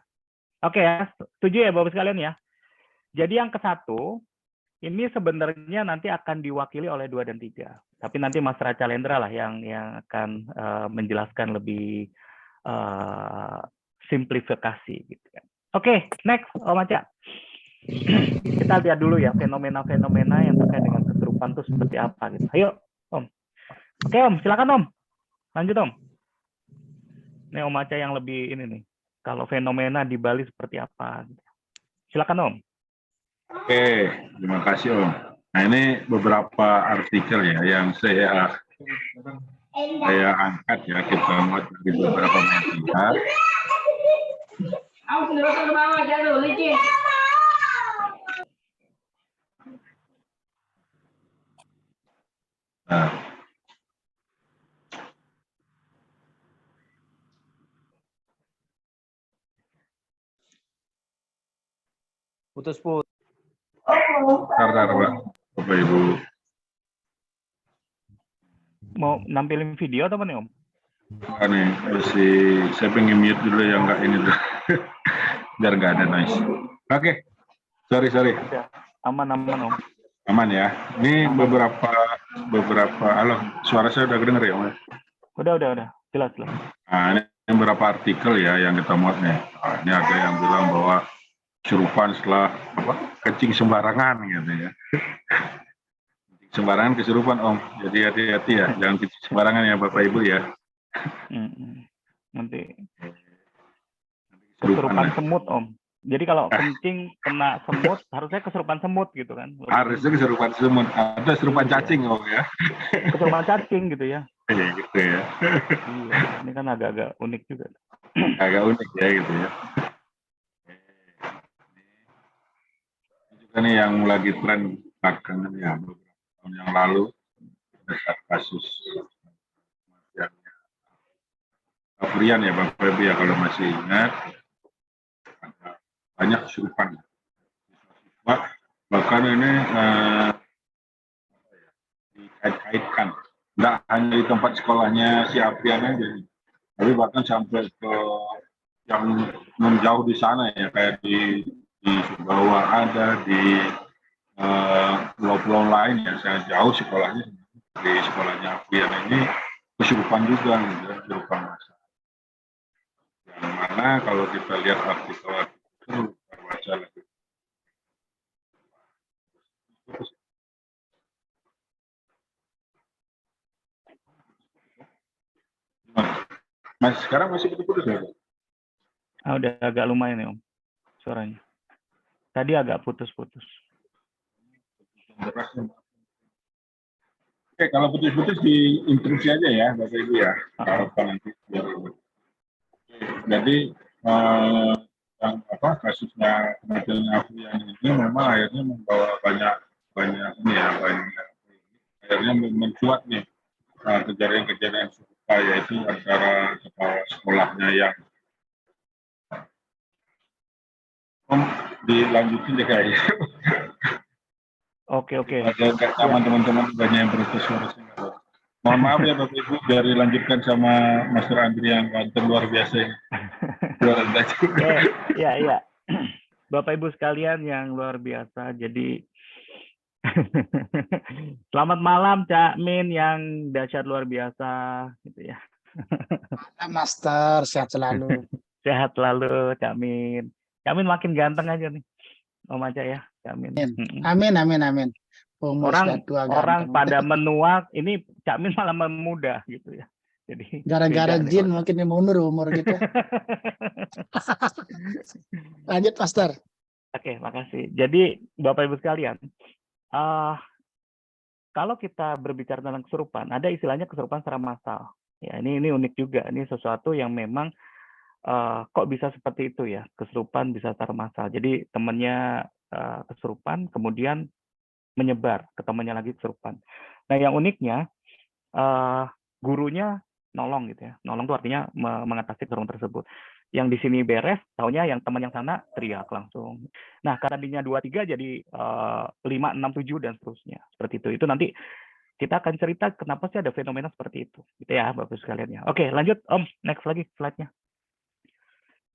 Oke ya, setuju ya Bapak sekalian ya. Jadi yang ke-1 ini sebenarnya nanti akan diwakili oleh 2 dan 3. Tapi nanti Mas Racalendra lah yang akan menjelaskan lebih simplifikasi gitu kan. Oke, next Om Aca. Kita lihat dulu ya fenomena-fenomena yang terkait dengan kesurupan itu seperti apa gitu. Ayo, Om. Oke, Om, silakan Om. Lanjut Om. Ini Om Aca yang lebih ini nih. Kalau fenomena di Bali seperti apa gitu. Silakan Om. Oke, terima kasih Om. Nah ini beberapa artikel ya yang saya angkat ya, kita muat di beberapa media. Nah, Putus-putus. Bentar, Bapak Ibu. Mau nampilin video atau apa nih Om? Nah, nih, saya pengen mute dulu yang nggak ini dulu. Biar nggak ada noise. Oke, sorry. Ya, aman Om. Aman ya. Ini beberapa, halo, suara saya udah kedenger ya Om? Udah, jelas. Nah, ini beberapa artikel ya yang kita muat nih. Nah, ini ada yang bilang bahwa kesurupan setelah kencing sembarangan gitu ya. Kencing sembarangan kesurupan Om. Jadi hati-hati ya, jangan kencing sembarangan ya Bapak Ibu ya. Nanti kesurupan semut Om. Jadi kalau kencing kena semut, harusnya kesurupan semut gitu kan? Harusnya kesurupan semut, ada kesurupan cacing Om ya. Kesurupan cacing gitu ya? Iya gitu ya. Iya, ini kan agak-agak unik juga. Agak unik ya gitu ya. Ini juga nih yang lagi tren belakangan ya, beberapa tahun yang lalu ada kasus kematiannya Afrian ya Bapak Ibu ya, kalau masih ingat ada banyak kesurupan. Bahkan ini dikait-kaitkan, tidak hanya di tempat sekolahnya si Afrian aja, tapi bahkan sampai ke yang menjauh di sana ya, kayak di Sumbawa ada, di pulau-pulau lain ya, saya jauh sekolahnya, di sekolahnya Afrian ini kesurupan juga gitu, kesurupan massal. Yang mana kalau kita lihat artikel itu baca lagi. Mas sekarang masih putus-putus ya? Udah agak lumayan ya Om, suaranya. Tadi agak putus-putus. Oke, kalau putus-putus diinstruksi aja ya, Bapak Ibu ya. Kalau nanti biar jadi yang kasusnya kematian Afrian ini memang akhirnya membawa banyak ini ya, akhirnya mencuat nih kejadian-kejadian serupa, yaitu antara kepala sekolahnya yang dilanjutin deh kayaknya. Oke. Ada teman-teman banyak yang protes suara. Mohon maaf ya Bapak Ibu, biar dilanjutkan sama Master Andri yang ganteng luar biasa ini. Iya. Bapak Ibu sekalian yang luar biasa. Jadi selamat malam Cak Min yang dahsyat luar biasa gitu ya. Master, sehat selalu. Sehat selalu Cak Min. Cak Min makin ganteng aja nih. Om aja ya, Cak Min. Amin. Orang pada menua, ini Cak Min malah memuda gitu ya. Jadi gara-gara jin mungkin mundur umur gitu. Lanjut, Master. Oke, makasih. Jadi Bapak Ibu sekalian, kalau kita berbicara tentang kesurupan, ada istilahnya kesurupan secara massal. Ya, ini unik juga. Ini sesuatu yang memang kok bisa seperti itu ya, kesurupan bisa secara massal. Jadi temannya kesurupan, kemudian menyebar ke temannya lagi kesurupan. Nah, yang uniknya gurunya nolong gitu ya. Nolong itu artinya mengatasi kesurupan tersebut. Yang di sini beres, taunya yang teman yang sana teriak langsung. Nah, karena tadinya 2-3 jadi 5, 6, 7 dan seterusnya. Seperti itu. Itu nanti kita akan cerita kenapa sih ada fenomena seperti itu. Gitu ya, Bapak sekalian ya. Oke, lanjut Om. Next lagi slide-nya.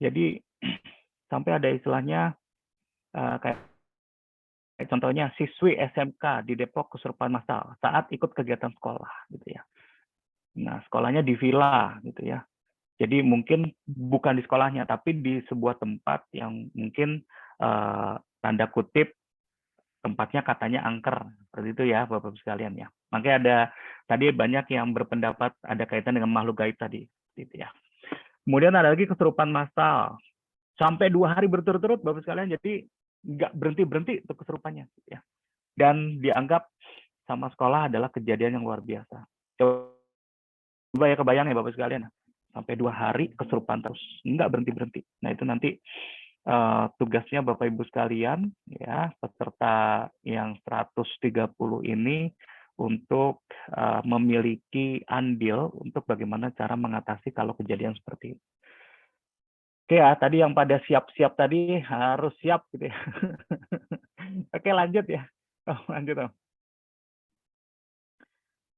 Jadi sampai ada istilahnya kayak contohnya siswi SMK di Depok kesurupan massal saat ikut kegiatan sekolah gitu ya. Nah, sekolahnya di villa gitu ya. Jadi mungkin bukan di sekolahnya tapi di sebuah tempat yang mungkin tanda kutip tempatnya katanya angker. Seperti itu ya Bapak sekalian ya. Makanya ada tadi banyak yang berpendapat ada kaitan dengan makhluk gaib tadi gitu ya. Kemudian ada lagi kesurupan massal sampai 2 hari berturut-turut Bapak sekalian, jadi nggak berhenti untuk kesurupannya ya. Dan dianggap sama sekolah adalah kejadian yang luar biasa. Coba ya kebayang ya Bapak sekalian, sampai 2 hari kesurupan terus, nggak berhenti. Nah itu nanti tugasnya Bapak Ibu sekalian ya, peserta yang 130 ini untuk memiliki andil untuk bagaimana cara mengatasi kalau kejadian seperti itu. Oke ya, tadi yang pada siap-siap tadi harus siap gitu ya. Oke, lanjut ya. Lanjut Om.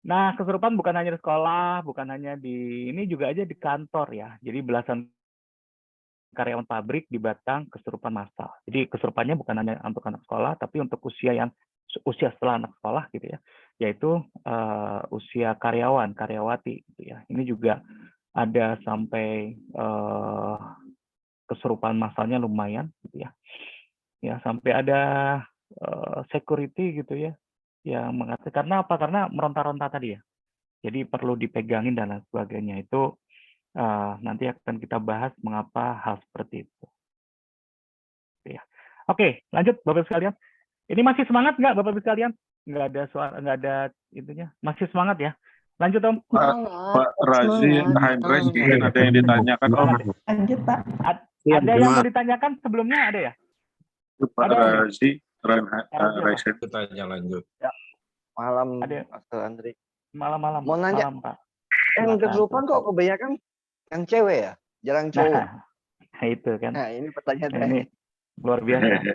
Nah, kesurupan bukan hanya di sekolah, bukan hanya di ini juga aja di kantor ya. Jadi belasan karyawan pabrik di Batang kesurupan massal. Jadi kesurupannya bukan hanya untuk anak sekolah, tapi untuk usia setelah anak sekolah gitu ya, yaitu usia karyawati gitu ya. Ini juga ada sampai kesurupan massalnya lumayan gitu ya. Ya, sampai ada security gitu ya yang mengatakan karena apa? Karena meronta-ronta tadi ya. Jadi perlu dipegangin dan lain sebagainya. Itu nanti akan kita bahas mengapa hal seperti itu. Ya. Oke, lanjut Bapak sekalian. Ini masih semangat nggak Bapak sekalian? Nggak ada suara, nggak ada itunya. Masih semangat ya? Lanjut Om. Pak Razi, Heinrich, mungkin ada yang ditanyakan Om. Lanjut Pak. Ada yang mau ditanyakan sebelumnya ada ya? Pak Razi, Raisen. Tanya lanjut. Malam, Ada. Master Andri. Malam-malam. Mau nanya, Malam, Pak. yang Silakan. kesurupan kok kebanyakan yang cewek ya? Jarang cowok. Nah, itu kan. Nah, ini pertanyaan Ini saya. luar biasa.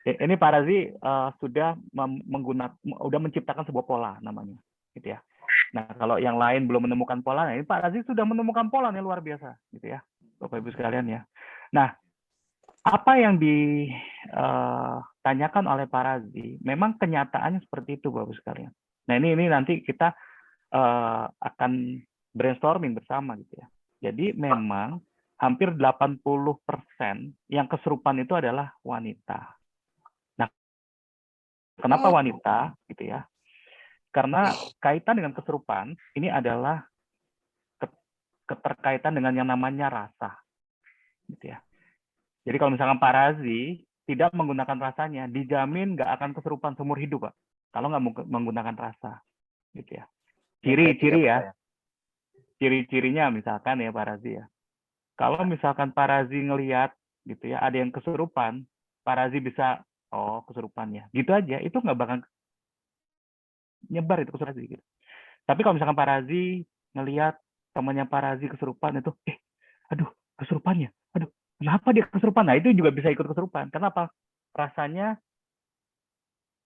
Ini Pak Razi sudah udah menciptakan sebuah pola namanya, gitu ya. Nah, kalau yang lain belum menemukan pola, nah ini Pak Razi sudah menemukan pola yang luar biasa, gitu ya, Bapak Ibu sekalian ya. Nah, apa yang ditanyakan oleh Pak Razi, memang kenyataannya seperti itu, Bapak Ibu sekalian. Nah, ini nanti kita akan brainstorming bersama, gitu ya. Jadi memang hampir 80% yang kesurupan itu adalah wanita. Nah, kenapa wanita gitu ya? Karena kaitan dengan kesurupan ini adalah keterkaitan dengan yang namanya rasa. Gitu ya. Jadi kalau misalkan Pak Razi tidak menggunakan rasanya, dijamin nggak akan kesurupan seumur hidup, Pak. kalau nggak menggunakan rasa, gitu ya. Kinesthetik Ciri-ciri apa ya, ciri-cirinya misalkan ya Pak Razi ya. Kalau misalkan Pak Razi ngelihat gitu ya, ada yang kesurupan, Pak Razi bisa, oh kesurupan ya, gitu aja, itu nggak bakal nyebar itu kesurupan gitu. Tapi kalau misalkan Pak Razi ngelihat temannya Pak Razi kesurupan itu, aduh kesurupannya, aduh kenapa dia kesurupan? Nah itu juga bisa ikut kesurupan. Karena apa? Rasanya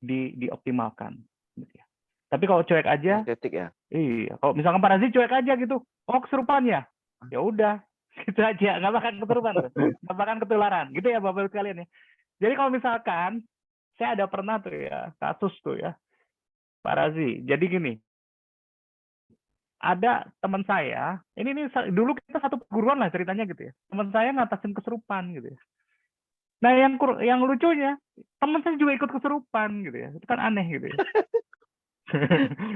dioptimalkan. Gitu ya. Tapi kalau cuek aja, Kinesthetik ya. iya. Kalau misalkan Pak Razi cuek aja gitu, oh kesurupan ya, ya udah, gitu aja, nggak bakal kesurupan, nggak bakal ketularan, gitu ya Bapak sekalian ya. Jadi kalau misalkan saya ada pernah tuh ya kasus tuh ya Pak Razi. Jadi gini, ada teman saya, ini dulu kita satu perguruan lah ceritanya gitu ya. Teman saya ngatasin kesurupan gitu ya. Nah yang lucunya, teman saya juga ikut kesurupan gitu ya. Itu kan aneh gitu ya.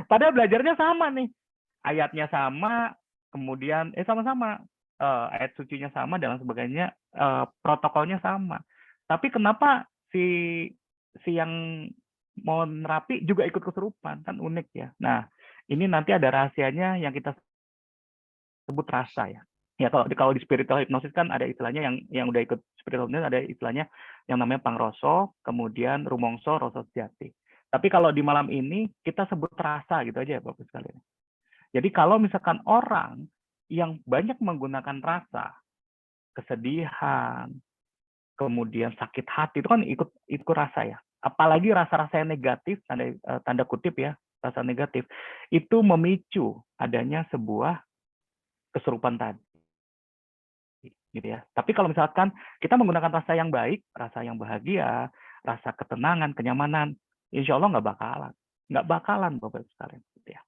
Padahal belajarnya sama nih. Ayatnya sama, kemudian sama-sama ayat sucinya sama dan sebagainya, protokolnya sama. Tapi kenapa si yang mau nerapi juga ikut kesurupan, kan unik ya. Nah, ini nanti ada rahasianya yang kita sebut rasa ya. Ya kalau di spiritual hypnosis kan ada istilahnya yang udah ikut spiritual hypnosis ada istilahnya yang namanya pangroso, kemudian rumongso, rasa sejati. Tapi kalau di malam ini kita sebut rasa gitu aja ya Bapak sekalian. Jadi kalau misalkan orang yang banyak menggunakan rasa, kesedihan, kemudian sakit hati itu kan ikut rasa ya. Apalagi rasa-rasa yang negatif, tanda kutip ya, rasa negatif, itu memicu adanya sebuah kesurupan tadi. Gitu ya. Tapi kalau misalkan kita menggunakan rasa yang baik, rasa yang bahagia, rasa ketenangan, kenyamanan, insya Allah nggak bakalan Bapak Ibu sekalian. Gitu ya.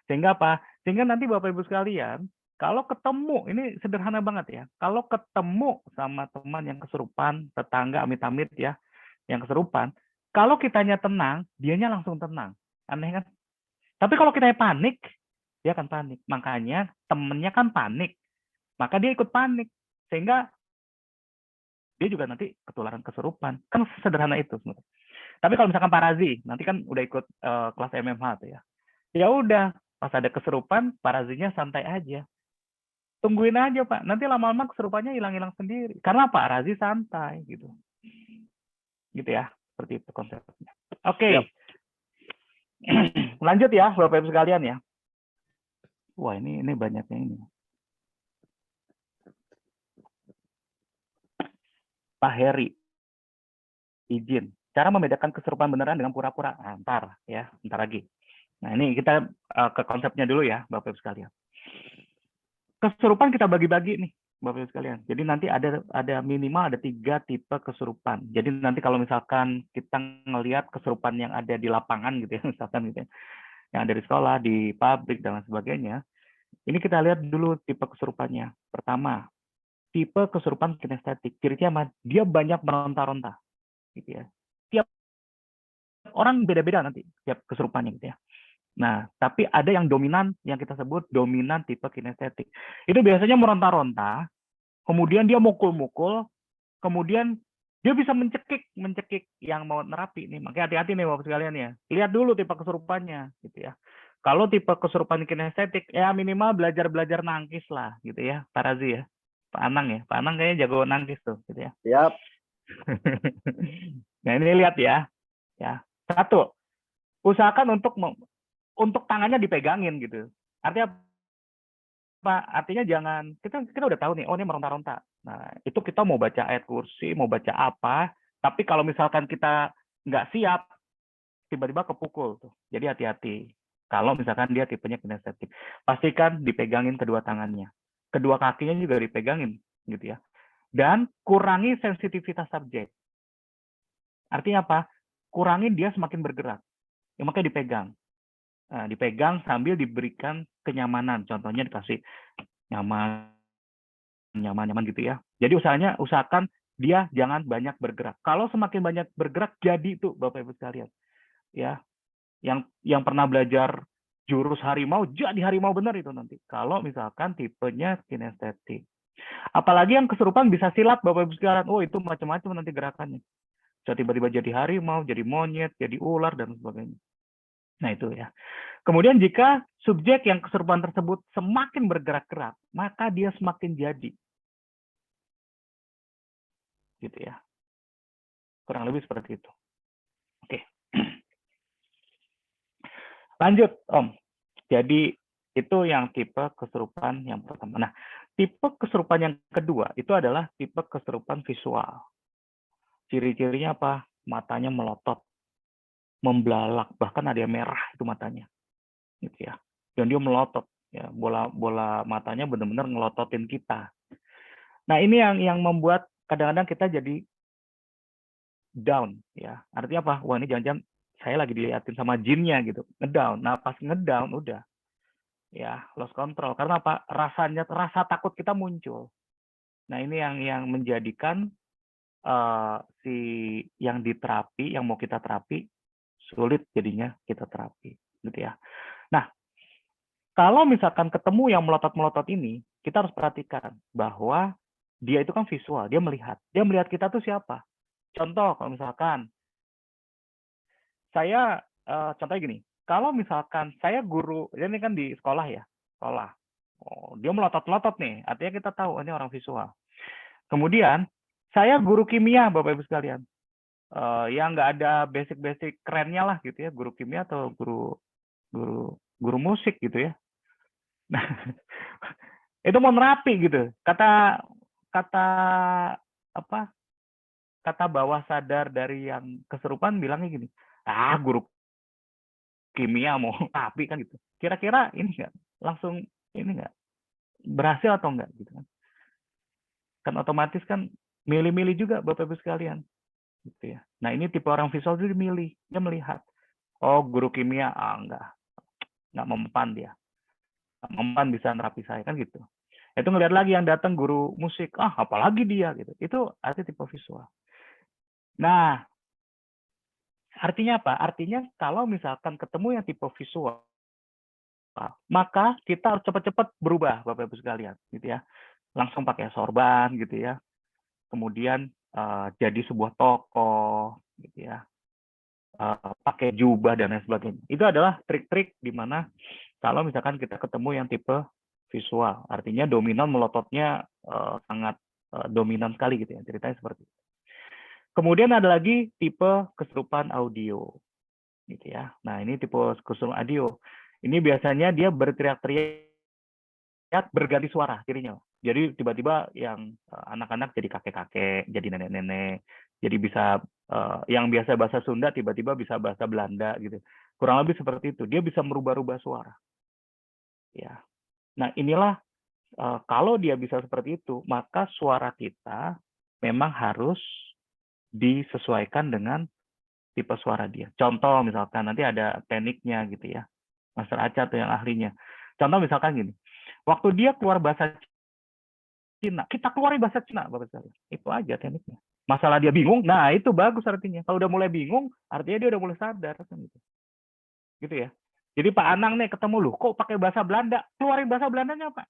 Sehingga apa? Sehingga nanti Bapak Ibu sekalian, kalau ketemu, ini sederhana banget ya, kalau ketemu sama teman yang kesurupan, tetangga amit-amit ya, yang kesurupan, kalau kitanya tenang, dianya langsung tenang. Aneh kan? Tapi kalau kitanya panik, dia akan panik. Makanya temennya kan panik, maka dia ikut panik. Sehingga dia juga nanti ketularan kesurupan. Kan sederhana itu sebenarnya. Tapi kalau misalkan Pak Razi, nanti kan udah ikut kelas MMH tuh ya. Ya udah, pas ada kesurupan, Pak Razinya santai aja. Tungguin aja Pak, nanti lama-lama kesurupannya hilang-hilang sendiri. Karena Pak Razi santai gitu. Gitu ya, seperti itu konsepnya. Oke. Lanjut ya, Bapak Ibu sekalian ya. Wah, ini banyaknya ini. Pak Heri, izin. Cara membedakan kesurupan beneran dengan pura-pura. Nah, ntar lagi. Nah, ini kita ke konsepnya dulu ya, Bapak Ibu sekalian. Kesurupan kita bagi-bagi nih, Bapak Ibu sekalian. Jadi nanti ada minimal ada 3 tipe kesurupan. Jadi nanti kalau misalkan kita ngelihat kesurupan yang ada di lapangan gitu ya, misalkan gitu ya, yang ada di sekolah, di pabrik dan lain sebagainya, ini kita lihat dulu tipe kesurupannya. Pertama, tipe kesurupan kinestetik. Cirinya dia banyak meronta-ronta, gitu ya. Tiap orang beda-beda nanti tiap kesurupannya gitu ya. Nah, tapi ada yang dominan, yang kita sebut dominan tipe kinestetik. Itu biasanya meronta-ronta, kemudian dia mukul-mukul, kemudian dia bisa mencekik yang mau nerapi nih. Makanya hati-hati nih Bapak sekalian ya. Lihat dulu tipe kesurupannya gitu ya. Kalau tipe kesurupan kinestetik, ya minimal belajar nangkis lah gitu ya, Pak Razi ya. Pak Anang ya. Pak Anang kayaknya jago nangkis tuh gitu ya. Siap. Nah, ini lihat ya. Ya. 1. Usahakan untuk tangannya dipegangin gitu. Artinya apa? Artinya jangan kita udah tahu nih, oh ini meronta-ronta. Nah, itu kita mau baca ayat kursi, mau baca apa, tapi kalau misalkan kita nggak siap, tiba-tiba kepukul tuh. Jadi hati-hati. Kalau misalkan dia tipenya kinestetik, pastikan dipegangin kedua tangannya. Kedua kakinya juga dipegangin gitu ya. Dan kurangi sensitivitas subjek. Artinya apa? Kurangi dia semakin bergerak. Ya, makanya dipegang. Nah, dipegang sambil diberikan kenyamanan. Contohnya dikasih nyaman gitu ya. Jadi usahakan dia jangan banyak bergerak. Kalau semakin banyak bergerak, jadi itu Bapak Ibu sekalian. Ya, yang pernah belajar jurus harimau, jadi harimau benar itu nanti. Kalau misalkan tipenya kinestetik. Apalagi yang kesurupan bisa silat Bapak Ibu sekalian. Oh, itu macam-macam nanti gerakannya. Bisa tiba-tiba jadi harimau, jadi monyet, jadi ular dan sebagainya. Nah itu ya. Kemudian jika subjek yang keserupaan tersebut semakin bergerak-gerak, maka dia semakin jadi. Gitu ya. Kurang lebih seperti itu. Oke. Lanjut, Om. Jadi itu yang tipe keserupaan yang pertama. Nah, tipe keserupaan yang kedua itu adalah tipe keserupaan visual. Ciri-cirinya apa? Matanya melotot, membelalak, bahkan ada yang merah itu matanya. Gitu ya. Dan dia melotot, ya, bola matanya benar-benar ngelototin kita. Nah, ini yang membuat kadang-kadang kita jadi down, ya. Artinya apa? Wah, ini jangan-jangan saya lagi diliatin sama jinnya gitu. Ngedown. Nah, pas ngedown udah ya lost control. Karena apa? Rasa takut kita muncul. Nah, ini yang menjadikan si yang diterapi, yang mau kita terapi sulit jadinya kita terapi, gitu ya. Nah, kalau misalkan ketemu yang melotot-melotot ini, kita harus perhatikan bahwa dia itu kan visual, dia melihat kita tuh siapa. Contoh, kalau misalkan saya, contohnya gini, kalau misalkan saya guru, ini kan di sekolah ya, sekolah. Oh, dia melotot-melotot nih, artinya kita tahu ini orang visual. Kemudian saya guru kimia, Bapak Ibu sekalian, yang nggak ada basic-basic kerennya lah gitu ya, guru kimia atau guru musik gitu ya. Nah, itu mau nerapi gitu. Kata bawah sadar dari yang keserupaan bilangnya gini, guru kimia mau nerapi kan gitu. Kira-kira ini nggak langsung ini nggak berhasil atau enggak gitu kan? Kan otomatis kan milih-milih juga Bapak Ibu sekalian. Gitu ya. Nah, ini tipe orang visual itu milih, dia melihat. Oh, guru kimia nggak mempan dia. Nggak mempan bisa nerapi saya kan gitu. Itu ngelihat lagi yang datang guru musik, apalagi dia gitu. Itu arti tipe visual. Nah, artinya apa? Artinya kalau misalkan ketemu yang tipe visual, maka kita harus cepat-cepat berubah, Bapak Ibu sekalian, gitu ya. Langsung pakai sorban, gitu ya. Kemudian jadi sebuah tokoh, gitu ya. Pakai jubah dan lain sebagainya. Itu adalah trik-trik di mana kalau misalkan kita ketemu yang tipe visual, artinya dominan melototnya sangat dominan sekali gitu ya. Ceritanya seperti itu. Kemudian ada lagi tipe keserupaan audio, gitu ya. Nah, ini tipe keserupaan audio. Ini biasanya dia berteriak berganti suara cirinya. Jadi tiba-tiba yang anak-anak jadi kakek-kakek, jadi nenek-nenek, jadi bisa yang biasa bahasa Sunda tiba-tiba bisa bahasa Belanda gitu. Kurang lebih seperti itu. Dia bisa merubah-rubah suara. Ya. Nah, inilah kalau dia bisa seperti itu, maka suara kita memang harus disesuaikan dengan tipe suara dia. Contoh misalkan nanti ada tekniknya gitu ya. Master Aca atau yang ahlinya. Contoh misalkan gini. Waktu dia keluar bahasa Cina, kita keluarin bahasa Cina, Bapak sekalian. Itu aja tekniknya. Masalah dia bingung, nah itu bagus artinya. Kalau udah mulai bingung, artinya dia udah mulai sadar kan gitu. Gitu ya. Jadi Pak Anang nih ketemu lu, kok pakai bahasa Belanda? Keluarin bahasa Belandanya, Pak.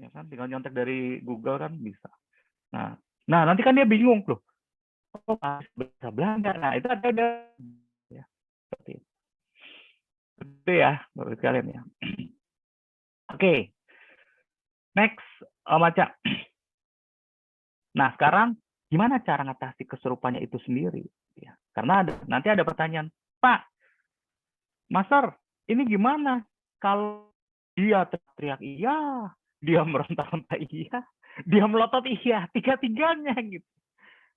Ya kan, tinggal nyontek dari Google kan bisa. Nah nanti kan dia bingung loh. Oh, bahasa Belanda. Nah, itu ada ya. Seperti itu. Itu ya, Bapak sekalian ya. Oke. Next, Aca. Nah, sekarang gimana cara ngatasi keserupannya itu sendiri? Ya, karena nanti ada pertanyaan, Pak, Master, ini gimana? Kalau dia teriak iya, dia meronta-ronta iya, dia melotot iya, tiga-tiganya gitu.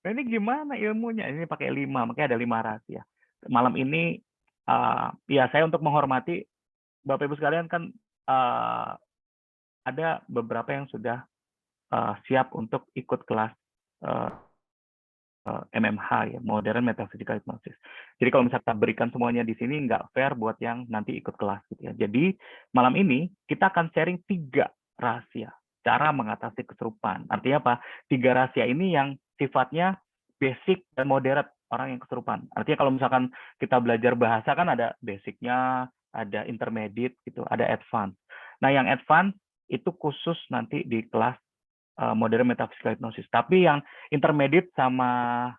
Nah, ini gimana ilmunya? Ini pakai 5, makanya ada 5 rahasia. Malam ini, ya saya untuk menghormati Bapak Ibu sekalian kan ada beberapa yang sudah siap untuk ikut kelas MMH ya, Modern Metaphysical Hypnosis. Jadi kalau misalnya kita berikan semuanya di sini nggak fair buat yang nanti ikut kelas gitu ya. Jadi malam ini kita akan sharing 3 rahasia cara mengatasi keserupaan. Artinya apa? 3 rahasia ini yang sifatnya basic dan moderate orang yang keserupaan. Artinya kalau misalkan kita belajar bahasa kan ada basicnya, ada intermediate gitu, ada advance. Nah yang advance itu khusus nanti di kelas Modern Metaphysical Hypnosis. Tapi yang intermediate sama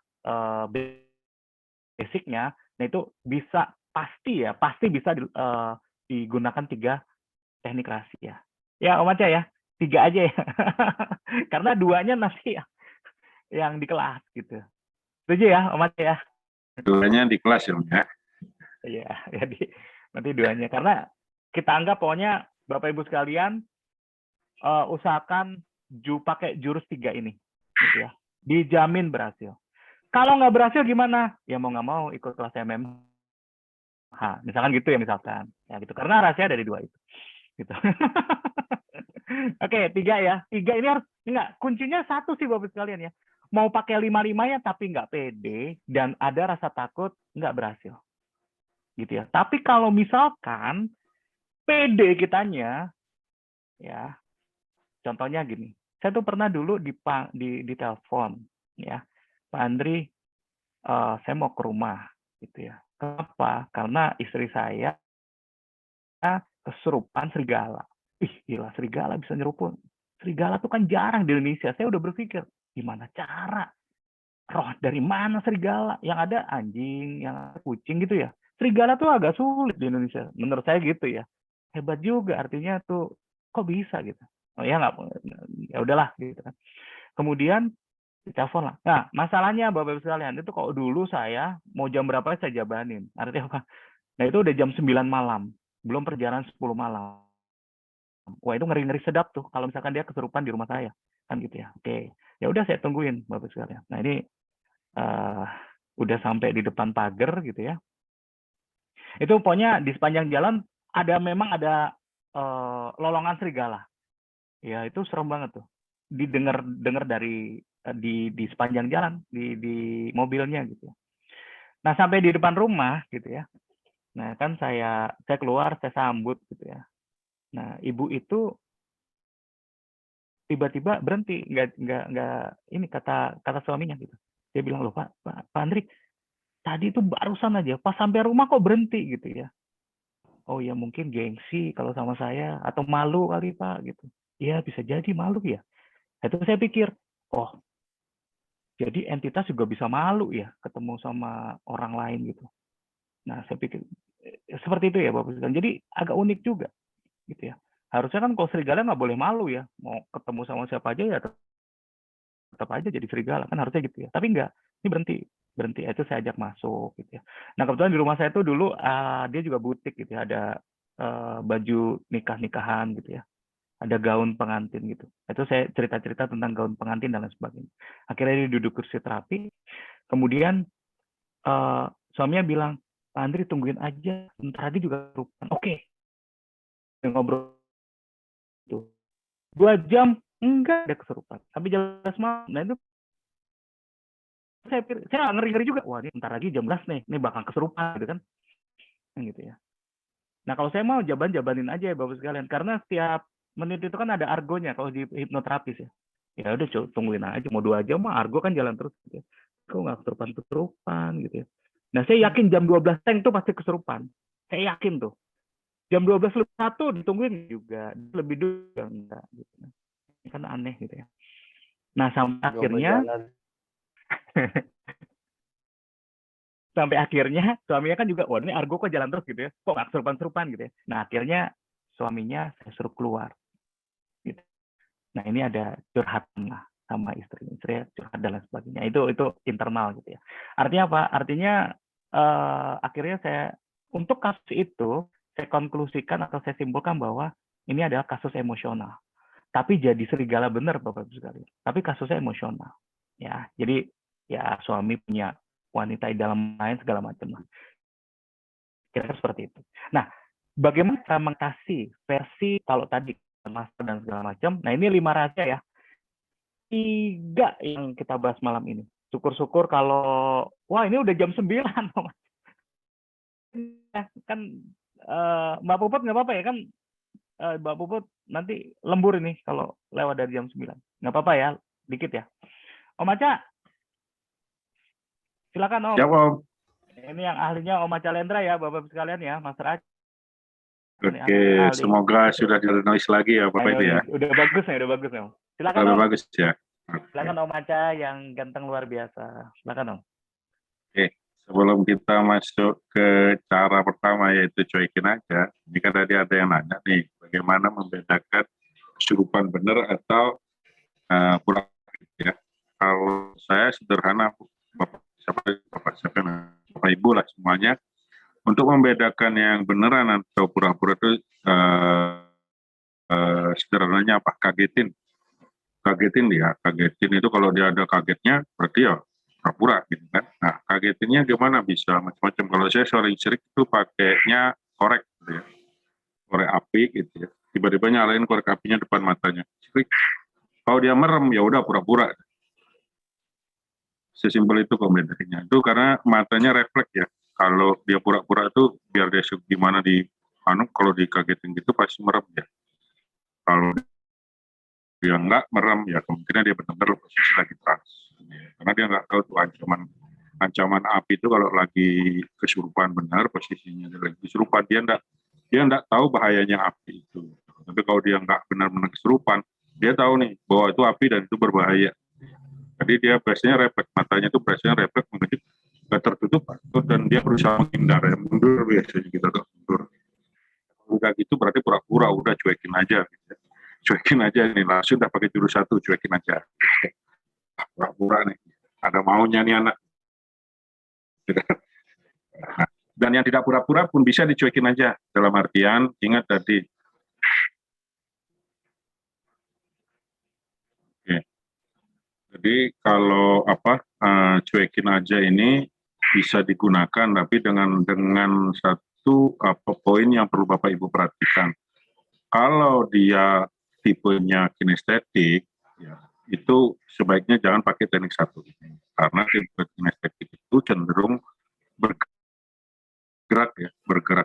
basicnya, nah itu bisa pasti bisa digunakan 3 teknik rahasia. Ya Om Aca ya, 3 aja ya. Karena 2-nya nanti yang di kelas gitu. Setuju ya Om Aca ya? 2-nya di kelas ya, Om, ya. Iya, jadi nanti 2-nya. Karena kita anggap pokoknya Bapak Ibu sekalian usahakan pakai jurus 3 ini, gitu ya. Dijamin berhasil. Kalau nggak berhasil gimana? Ya mau nggak mau ikut kelas MMH. Misalkan gitu ya, misalkan. Ya gitu. Karena rahasia dari 2 itu. Gitu. Oke, 3 ya. 3 ini harus, enggak, kuncinya 1 sih Bapak sekalian ya. Mau pakai 5-5 ya tapi nggak pede dan ada rasa takut nggak berhasil. Gitu ya. Tapi kalau misalkan pede kitanya, ya, contohnya gini. Saya tuh pernah dulu di telepon, ya, Pak Andri, saya mau ke rumah, gitu ya. Kenapa? Karena istri saya kesurupan serigala. Ih, gila, serigala bisa nyerupun. Serigala tuh kan jarang di Indonesia. Saya udah berpikir, gimana cara? Roh dari mana serigala? Yang ada anjing, yang ada kucing gitu ya. Serigala tuh agak sulit di Indonesia. Menurut saya gitu ya. Hebat juga, artinya tuh kok bisa gitu. Oh ya nggak, ya udahlah gitu kan. Kemudian ditelepon lah. Nah, masalahnya Bapak Ibu sekalian, itu kalau dulu saya mau jam berapa saya jabanin. Artinya apa? Nah, itu udah jam 9 malam. Belum perjalanan 10 malam. Wah, itu ngeri-ngeri sedap tuh kalau misalkan dia kesurupan di rumah saya. Kan gitu ya. Oke. Ya udah saya tungguin Bapak Ibu sekalian. Nah, ini udah sampai di depan pagar gitu ya. Itu pokoknya di sepanjang jalan memang ada lolongan serigala. Ya, itu serem banget tuh. Didengar dari di sepanjang jalan di mobilnya gitu. Nah, sampai di depan rumah gitu ya. Nah, kan saya keluar, saya sambut gitu ya. Nah, ibu itu tiba-tiba berhenti, nggak ini kata suaminya gitu. Dia bilang, "Loh, Pak Andri, tadi itu barusan aja pas sampai rumah kok berhenti gitu ya." Oh ya, mungkin gengsi kalau sama saya atau malu kali Pak gitu. Iya, bisa jadi malu ya. Itu saya pikir, oh, jadi entitas juga bisa malu ya ketemu sama orang lain gitu. Nah, saya pikir seperti itu ya Bapak sekalian. Jadi agak unik juga gitu ya. Harusnya kan kalau serigala nggak boleh malu ya. Mau ketemu sama siapa aja ya tetap aja jadi serigala kan harusnya gitu ya. Tapi enggak, ini berhenti. Itu saya ajak masuk gitu ya. Nah, kebetulan di rumah saya tuh dulu dia juga butik gitu ya. Ada baju nikahan gitu ya. Ada gaun pengantin gitu. Itu saya cerita-cerita tentang gaun pengantin dan lain sebagainya. Akhirnya dia duduk kursi terapi. Kemudian suaminya bilang, "Pak Andri tungguin aja, bentar lagi juga kesurupan." Oke. Ngobrol itu 2 jam enggak ada kesurupan. Sampai jam 11 malam. Nah itu saya ngeri-ngeri juga. Wah, ini bentar lagi jam 11 nih. Ini bakal kesurupan gitu kan. Gitu ya. Nah, kalau saya mau jabanin aja ya Bapak sekalian. Karena setiap menit itu kan ada argonya kalau di hipnoterapis ya. Ya udah tungguin aja. Mau 2 jam mah argo kan jalan terus gitu ya. Kok nggak kesurupan gitu ya. Nah, saya yakin jam 12 tank itu pasti kesurupan. Saya yakin tuh. Jam 12:01 ditungguin juga. Lebih dulu enggak gitu. Ini kan aneh gitu ya. Nah, sampai akhirnya suaminya kan juga, wah ini argo kok jalan terus gitu ya. Kok nggak kesurupan-kesurupan gitu ya. Nah, akhirnya suaminya saya suruh keluar. Gitu. Nah, ini ada curhatan lah sama istri curhat dan lain sebagainya. Itu internal gitu ya. Artinya apa? Artinya akhirnya saya untuk kasus itu saya konklusikan atau saya simpulkan bahwa ini adalah kasus emosional. Tapi jadi serigala benar Bapak Ibu sekalian. Tapi kasusnya emosional. Ya, jadi ya suami punya wanita idaman lain segala macam lah. Kira-kira seperti itu. Nah, bagaimana cara mengatasi versi kalau tadi master dan segala macam. Nah, ini 5 rahasia ya. 3 yang kita bahas malam ini. Syukur-syukur kalau wah ini udah jam 9. Kan Mbak Puput nggak apa-apa ya kan Mbak Puput nanti lembur ini kalau lewat dari jam 9. Nggak apa-apa ya, dikit ya. Om Aca, silakan Om. Siap, Om. Ini yang ahlinya Om Aca Lendra ya, Bapak sekalian ya, Mas Raj. Oke, semoga sudah noise lagi ya Bapak Ibu ya. Udah bagus ya, Om. Silakan Udah Om. bagus ya. Silakan Om Aca yang ganteng luar biasa. Silakan Om. Oke. sebelum kita masuk ke cara pertama yaitu cuekin aja, ini kan tadi ada yang nanya nih, bagaimana membedakan kesurupan benar atau pura ya. Kalau saya sederhana, Bapak Ibu lah semuanya, untuk membedakan yang beneran atau pura-pura itu sederhananya apa? Kagetin itu kalau dia ada kagetnya berarti ya pura-pura gitu kan. Nah, kagetinnya gimana, bisa macam-macam. Kalau saya sering itu pakainya korek gitu ya, korek api gitu ya, tiba-tiba nyalain korek apinya depan matanya. Kalau dia merem ya udah pura-pura. Sesimpel itu komentarnya. Itu karena matanya refleks ya. Kalau dia pura-pura itu biar dia gimana kalau dikagetin gitu pasti merem ya. Kalau dia enggak merem ya kemungkinan dia benar-benar posisi lagi trans. Karena dia nggak tahu tuh ancaman api itu kalau lagi kesurupan benar posisinya lagi kesurupan, dia enggak tahu bahayanya api itu. Tapi kalau dia nggak benar-benar kesurupan, dia tahu nih bahwa itu api dan itu berbahaya. Jadi dia biasanya refleks, matanya itu biasanya refleks mengejut, nggak tertutup dan dia berusaha menghindar ya, mundur biasanya gitu, agak mundur. Udah gitu berarti pura-pura, udah cuekin aja gitu. Cuekin aja nih, langsung udah pakai jurus 1, cuekin aja. Pura-pura nih, ada maunya nih anak. Dan yang tidak pura-pura pun bisa dicuekin aja, dalam artian ingat tadi. Oke. Jadi kalau cuekin aja ini bisa digunakan, tapi dengan satu poin yang perlu Bapak Ibu perhatikan. Kalau dia tipenya kinestetik, ya, itu sebaiknya jangan pakai teknik 1. Karena tipe kinestetik itu cenderung bergerak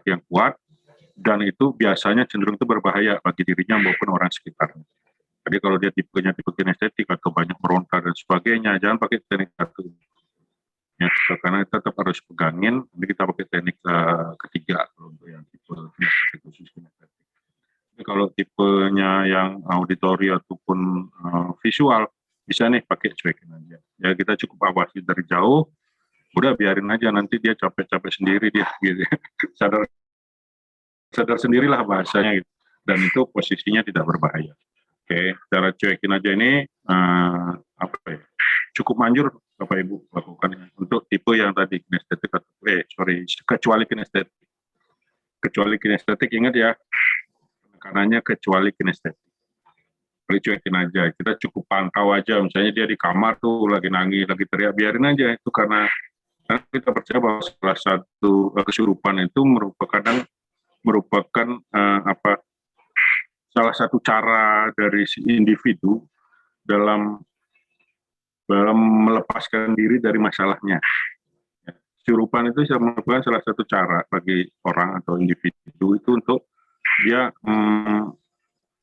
yang kuat, dan itu biasanya cenderung itu berbahaya bagi dirinya maupun orang sekitarnya. Jadi kalau dia tipenya tipe kinestetik atau banyak meronta dan sebagainya, jangan pakai teknik 1. Ya, karena kita tetap harus pegangin, nanti kita pakai teknik ketiga untuk yang tipe kinestetik khusus kinestetik. Kalau tipenya yang auditori ataupun visual, bisa nih pakai cuekin aja. Ya kita cukup awasi dari jauh, udah biarin aja, nanti dia capek-capek sendiri dia gitu. Sadar sendirilah bahasanya gitu. Dan itu posisinya tidak berbahaya. Oke, cara cuekin aja ini cukup manjur Bapak Ibu lakukan untuk tipe yang tadi kinestetik atau kecuali kinestetik. Kecuali kinestetik, ingat ya. Karenanya kecuali kinestetik. Boleh cuekin aja, kita cukup pantau aja, misalnya dia di kamar tuh lagi nangis, lagi teriak, biarin aja itu, karena kita percaya bahwa salah satu kesurupan itu merupakan salah satu cara dari si individu dalam melepaskan diri dari masalahnya. Kesurupan itu merupakan salah satu cara bagi orang atau individu itu untuk dia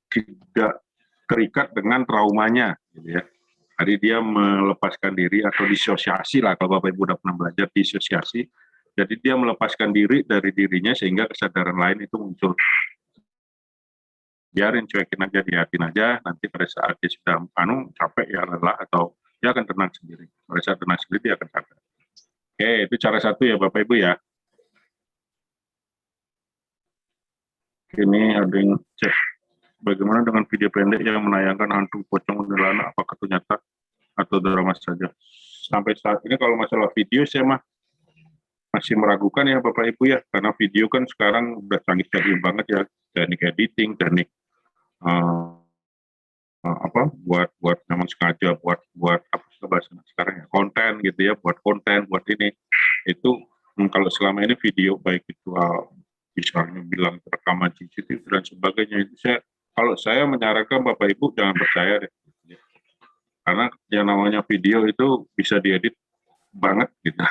tidak terikat dengan traumanya, gitu ya. Jadi dia melepaskan diri atau disosiasi lah, kalau Bapak Ibu udah pernah belajar disosiasi. Jadi dia melepaskan diri dari dirinya sehingga kesadaran lain itu muncul. Biarin, cuekin aja, dihatin aja. Nanti pada saat dia sudah capek ya, lelah, atau dia akan tenang sendiri. Pada saat tenang sendiri dia akan sadar. Oke, itu cara 1 ya Bapak Ibu ya. Ini ada yang cek, bagaimana dengan video pendek yang menayangkan hantu pocong kuntilanak, apakah itu nyata atau drama saja? Sampai saat ini kalau masalah video saya masih meragukan ya Bapak Ibu ya, karena video kan sekarang udah canggih-canggih banget ya, teknik editing, teknik buat memang sengaja buat apa sekarang ya, konten gitu ya, buat konten, buat ini itu kalau selama ini video baik itu misalnya bilang rekaman CCTV dan sebagainya, itu kalau saya menyarankan Bapak Ibu jangan percaya deh, karena yang namanya video itu bisa diedit banget gitu,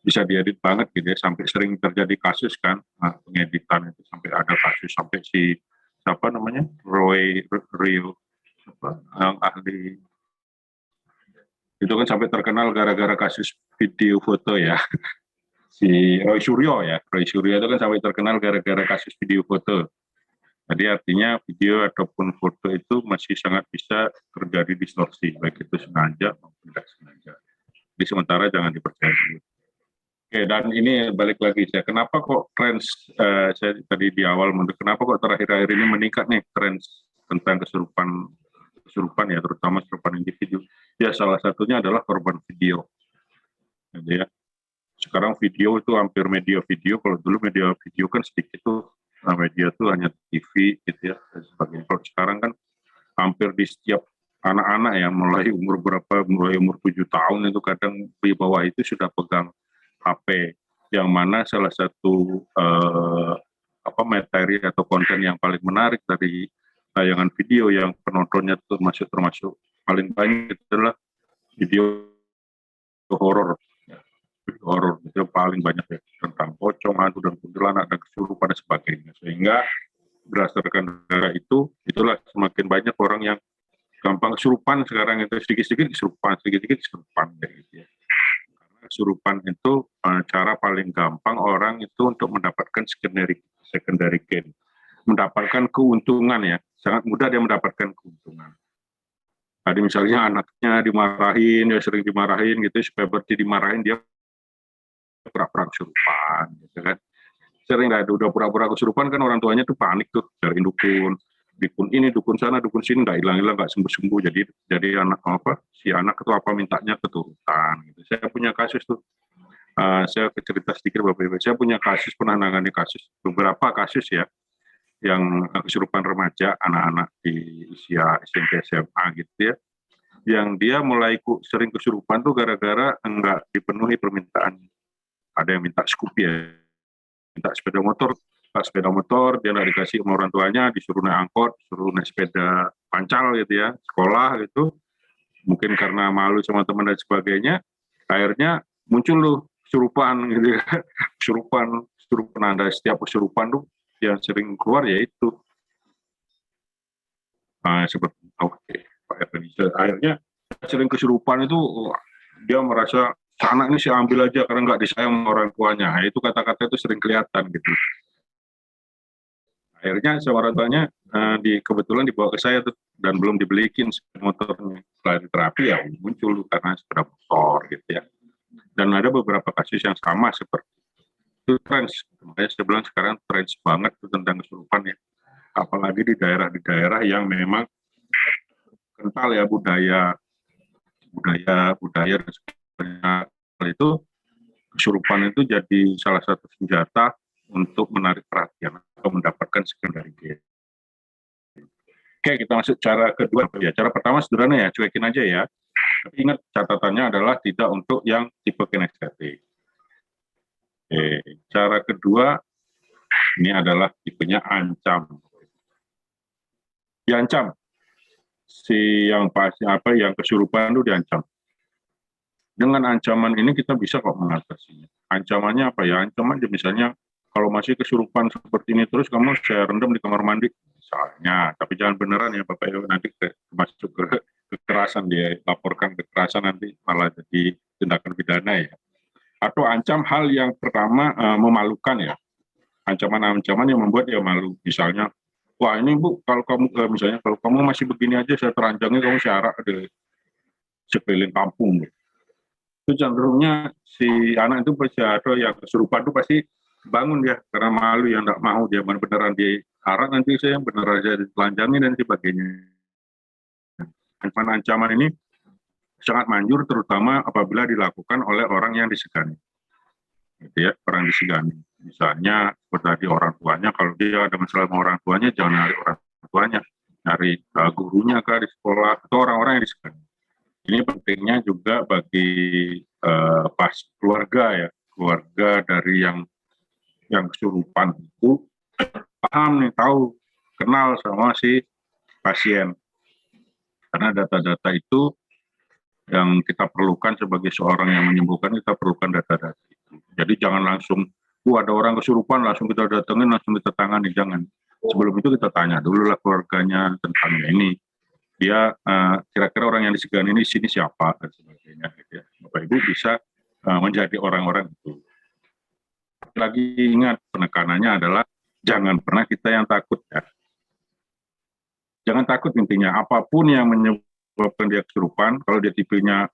bisa diedit banget gitu ya, sampai sering terjadi kasus kan, pengeditan itu sampai ada kasus sampai si siapa namanya Rio yang ahli itu kan sampai terkenal gara-gara kasus video foto ya. Si Roy Suryo itu kan sampai terkenal gara-gara kasus video foto. Jadi artinya video ataupun foto itu masih sangat bisa terjadi distorsi, baik itu sengaja maupun tidak sengaja. Jadi sementara jangan dipercaya dulu. Oke, dan ini balik lagi saya, kenapa kok tren saya tadi di awal, kenapa kok terakhir-akhir ini meningkat nih tren tentang kesurupan ya, terutama kesurupan individu. Ya salah satunya adalah korban video. Jadi ya, sekarang video itu hampir media video, kalau dulu media video kan sedikit tuh, media tuh hanya TV gitu ya, dan sebagainya. Kalau sekarang kan hampir di setiap anak-anak ya, mulai umur 7 tahun itu kadang di bawah itu sudah pegang HP, yang mana salah satu materi atau konten yang paling menarik dari tayangan video yang penontonnya termasuk paling banyak itu adalah video horor. Video horor itu paling banyak ya, tentang pocong, hantu dan kuntilanak dan kesurupan dan sebagainya. Sehingga berdasarkan itu, itulah semakin banyak orang yang gampang kesurupan sekarang itu, sedikit-sedikit kesurupan gitu ya. Kesurupan itu cara paling gampang orang itu untuk mendapatkan secondary gain, mendapatkan keuntungan ya, sangat mudah dia mendapatkan keuntungan. Tadi misalnya anaknya dimarahin, dia sering dimarahin gitu, supaya berarti dimarahin dia pura-pura kesurupan, gitu kan. Sering udah pura-pura kesurupan kan orang tuanya tuh panik tuh, cariin dukun ini, dukun sana, dukun sini, nggak hilang-hilang, nggak sembuh-sembuh. Jadi si anak itu apa mintanya keturutan. Gitu. Saya punya kasus tuh, saya cerita sedikit Bapak Ibu. Saya punya kasus, pernah nangani beberapa kasus ya, yang kesurupan remaja, anak-anak di usia SMP SMA gitu ya, yang dia mulai sering kesurupan tuh gara-gara enggak dipenuhi permintaan. Ada yang minta Scoopy ya, minta sepeda motor, dia nggak dikasih sama orang tuanya, disuruh naik angkot, disuruh naik sepeda pancal gitu ya, sekolah gitu. Mungkin karena malu sama teman dan sebagainya, akhirnya muncul loh kesurupan gitu ya. kesurupan ada setiap kesurupan tuh yang sering keluar yaitu seperti Pak Effendi. Akhirnya sering kesurupan itu dia merasa anak ini saya ambil aja karena nggak disayang sama orang tuanya. Itu kata-kata itu sering kelihatan gitu. Akhirnya sama orang tuanya kebetulan dibawa ke saya tuh, dan belum dibelikin motornya. Setelah terapi ya muncul karena sepeda motor gitu ya. Dan ada beberapa kasus yang sama seperti itu, tren. Makanya saya bilang sekarang tren banget tuh tentang kesurupan ya. Apalagi di daerah yang memang kental ya budaya dan sebagainya. Itu kesurupan itu jadi salah satu senjata untuk menarik perhatian atau mendapatkan secondary gain. Oke, kita masuk cara kedua ya. Cara pertama sederhana ya, cuekin aja ya. Tapi ingat catatannya adalah tidak untuk yang tipe kinestetik. Oke, cara kedua ini adalah tipenya ancam. Diancam. Yang kesurupan itu diancam. Dengan ancaman ini kita bisa kok mengatasinya. Ancamannya apa ya? Ancaman misalnya kalau masih kesurupan seperti ini terus kamu saya rendam di kamar mandi misalnya, tapi jangan beneran ya Bapak Ibu, nanti masuk ke kekerasan, dia laporkan kekerasan nanti malah jadi tindakan pidana ya. Atau ancam hal yang pertama memalukan ya, ancaman-ancaman yang membuat dia malu, misalnya wah ini Bu kalau kamu misalnya kalau kamu masih begini aja saya teranjangnya kamu syarat di sekeliling kampung gitu. Itu cenderungnya si anak itu pasti atau yang kesurupan itu pasti bangun ya karena malu, yang nggak mau dia beneran diarak nanti saya beneran aja ditelanjangi dan sebagainya. Ancaman ini sangat manjur terutama apabila dilakukan oleh orang yang disegani. Gitu ya, orang disegani. Misalnya seperti orang tuanya, kalau dia ada masalah sama orang tuanya jangan nyari orang tuanya, nyari gurunya di sekolah atau orang-orang yang disegani. Ini pentingnya juga bagi pas keluarga ya, keluarga dari yang kesurupan itu paham nih, tahu, kenal sama si pasien. Karena data-data itu yang kita perlukan sebagai seorang yang menyembuhkan, kita perlukan data-data itu. Jadi jangan langsung, ada orang kesurupan langsung kita datengin, langsung kita tangani, jangan. Sebelum itu kita tanya dulu lah keluarganya tentang ini. Dia kira-kira orang yang disegani ini sini siapa dan sebagainya. Gitu ya. Bapak Ibu bisa menjadi orang-orang itu. Lagi ingat penekanannya adalah jangan pernah kita yang takut ya. Jangan takut intinya, apapun yang menyebabkan dia kesurupan, kalau dia tipenya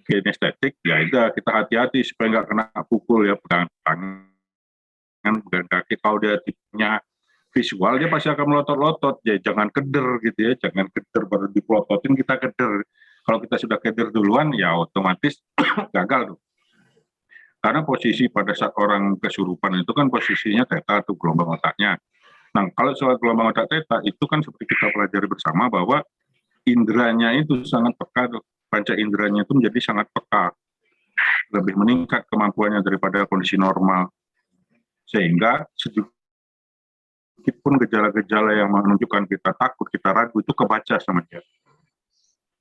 kinestetik, ya udah kita hati-hati supaya nggak kena pukul ya, pegangan tangan, pegangan kaki. Kalau dia tipenya visual, dia pasti akan melotot-lotot. Ya jangan keder gitu ya, jangan keder baru dipelototin kita keder. Kalau kita sudah keder duluan, ya otomatis gagal tuh. Karena posisi pada saat orang kesurupan itu kan posisinya theta tuh gelombang otaknya. Nah, kalau soal gelombang otak theta itu kan seperti kita pelajari bersama bahwa indranya itu sangat peka tuh. Panca inderanya itu menjadi sangat peka, lebih meningkat kemampuannya daripada kondisi normal, sehingga sedikit pun gejala-gejala yang menunjukkan kita takut, kita ragu itu kebaca sama dia,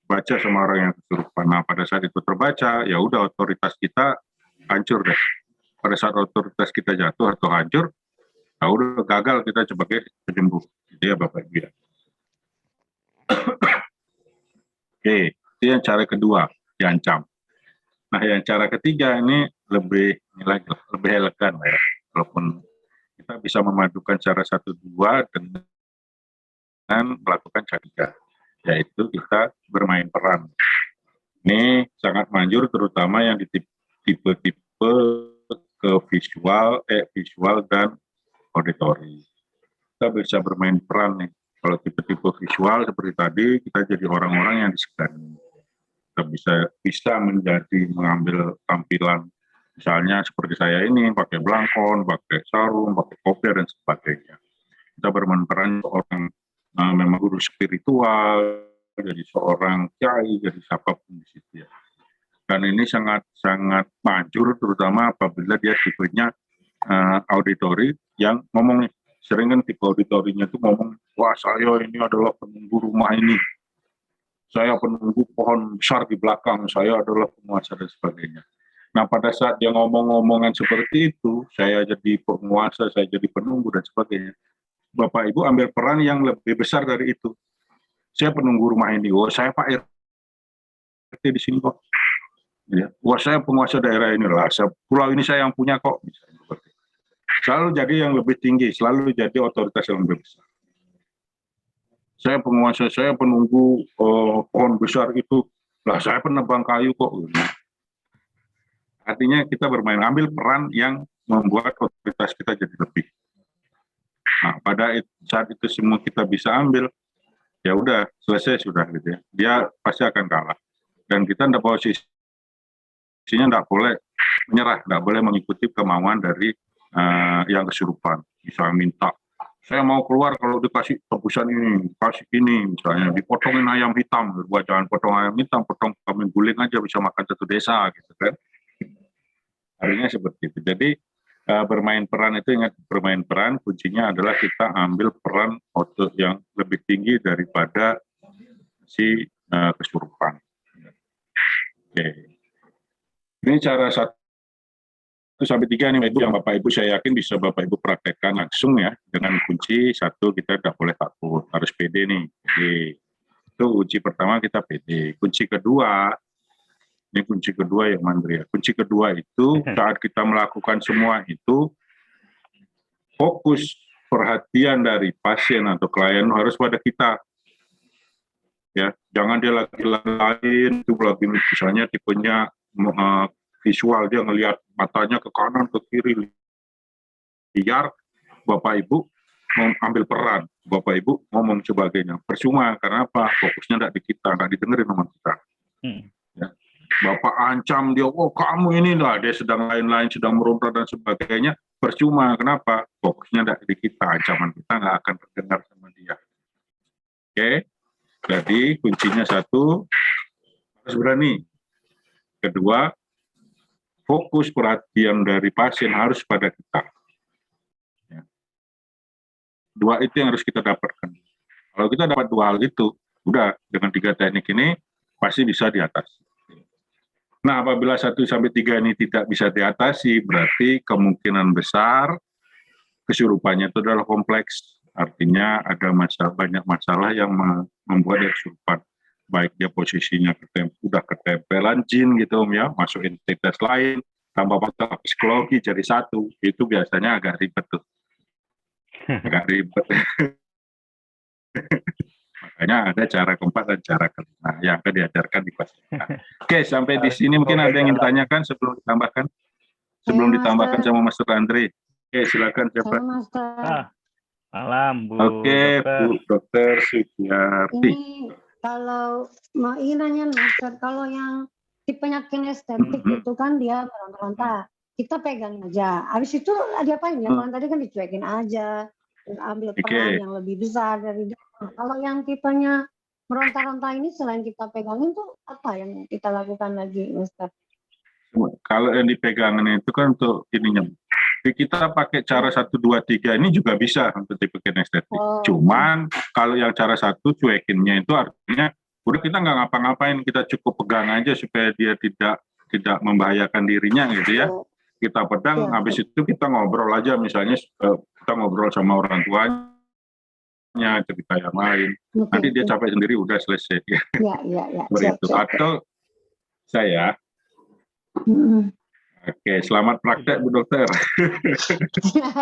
baca sama orang yang kesurupan. Nah pada saat itu terbaca, ya udah otoritas kita hancur deh. Pada saat otoritas kita jatuh atau hancur, ya udah gagal kita sebagai penyembuh. Gitu ya Bapak Ibu ya. Oke. Itu yang cara kedua, diancam. Nah, yang cara ketiga ini lebih elegan lah ya. Walaupun kita bisa memadukan cara 1, 2 dengan melakukan cara 3, yaitu kita bermain peran. Ini sangat manjur terutama yang di tipe-tipe ke visual dan auditori. Kita bisa bermain peran nih. Kalau tipe-tipe visual seperti tadi, kita jadi orang-orang yang disegani. Kita bisa mengambil tampilan misalnya seperti saya ini pakai belangkon, pakai sarung, pakai kopiah dan sebagainya. Kita bermain peran seorang memang guru spiritual, jadi seorang kiai, jadi siapapun di situ ya. Dan ini sangat manjur terutama apabila dia tipenya auditori yang ngomong nih. Sering kan tipe auditorinya itu ngomong, wah saya ini adalah penunggu rumah ini. Saya penunggu pohon besar di belakang, saya adalah penguasa dan sebagainya. Nah pada saat dia ngomong-ngomongan seperti itu, saya jadi penguasa, saya jadi penunggu dan sebagainya. Bapak Ibu ambil peran yang lebih besar dari itu. Saya penunggu rumah ini, oh saya Pak RT di sini kok. Ya. Wah saya penguasa daerah inilah, pulau ini saya yang punya kok. Misalnya seperti itu. Selalu jadi yang lebih tinggi, selalu jadi otoritas yang lebih besar. Saya penguasa, saya penunggu pohon besar itu, lah saya penebang kayu kok. Artinya kita bermain, ambil peran yang membuat otoritas kita jadi lebih. Nah, pada saat itu semua kita bisa ambil, ya udah selesai sudah gitu ya. Dia pasti akan kalah. Dan kita tidak posisinya tidak boleh menyerah, tidak boleh mengikuti kemauan dari yang kesurupan. Misalnya minta, saya mau keluar kalau dikasih tebusan ini, kasih ini, misalnya dipotongin ayam hitam, buat jangan potong ayam hitam, potong kambing guling aja bisa makan satu desa, gitu kan. Artinya seperti itu. Jadi bermain peran itu, ingat bermain peran, kuncinya adalah kita ambil peran otot yang lebih tinggi daripada si kesurupan. Oke. Ini cara 1-3 nih Ibu, yang Bapak Ibu saya yakin bisa Bapak Ibu praktekkan langsung ya, dengan kunci 1 kita tidak boleh takut, harus pede nih. Jadi, itu kunci pertama kita pede. Kunci kedua, ini kunci kedua yang mandiri ya. Kunci kedua itu saat kita melakukan semua itu, fokus perhatian dari pasien atau klien harus pada kita. Ya, jangan dia lagi lain, itu lagi misalnya tipenya visual, dia ngelihat matanya ke kanan ke kiri liar, Bapak Ibu mengambil peran, Bapak Ibu ngomong sebagainya, percuma. Karena apa? Fokusnya tidak di kita, nggak didengerin sama kita. Ya. Bapak ancam dia, oh kamu ini lah, dia sedang lain-lain, sedang meronta dan sebagainya, percuma. Kenapa? Fokusnya tidak di kita, ancaman kita nggak akan terdengar sama dia. Oke, jadi kuncinya 1, harus berani. Kedua, fokus perhatian dari pasien harus pada kita. Ya. 2 itu yang harus kita dapatkan. Kalau kita dapat 2 hal itu, udah dengan 3 teknik ini pasti bisa diatasi. Nah, apabila 1-3 ini tidak bisa diatasi, berarti kemungkinan besar kesurupannya itu adalah kompleks. Artinya ada banyak masalah yang membuat dia kesurupan. Baik dia posisinya udah ketempelan jin gitu ya, masuk entitas lain, tambah faktor psikologi jadi 1, itu biasanya agak ribet tuh. Agak ribet. Makanya ada cara keempat dan cara kelima yang akan diajarkan di kelas. Oke, sampai di sini mungkin ada yang ingin tanyakan sebelum ditambahkan? Sebelum Saya, ditambahkan Master. sama Master Andre. Oke, silakan siapa? Saya Master. Ah, malam Bu Oke, Dokter. Bu Dokter Sugiyarti. Ini kalau mau ingin nanya Master, kalau yang tipenya kinestetik itu kan dia meronta-ronta. Kita pegangin aja. Habis itu diapain ya? Kalau tadi kan dicuekin aja. Ambil peran yang lebih besar dari dia. Kalau yang tipenya meronta-ronta ini selain kita pegangin tuh apa yang kita lakukan lagi, Master? Kalau yang dipegangin itu kan untuk ininya. Jadi kita pakai cara 1, 2, 3 ini juga bisa untuk tipe kinestetik. Cuman kalau yang cara 1 cuekinnya itu artinya udah kita nggak ngapa-ngapain, kita cukup pegang aja supaya dia tidak membahayakan dirinya gitu ya. Kita pedang, habis itu kita ngobrol aja, misalnya kita ngobrol sama orang tuanya, cerita yang lain. Nanti dia capek sendiri, udah selesai. Ya. Begitu. Atau saya, oke, selamat praktek Bu Dokter.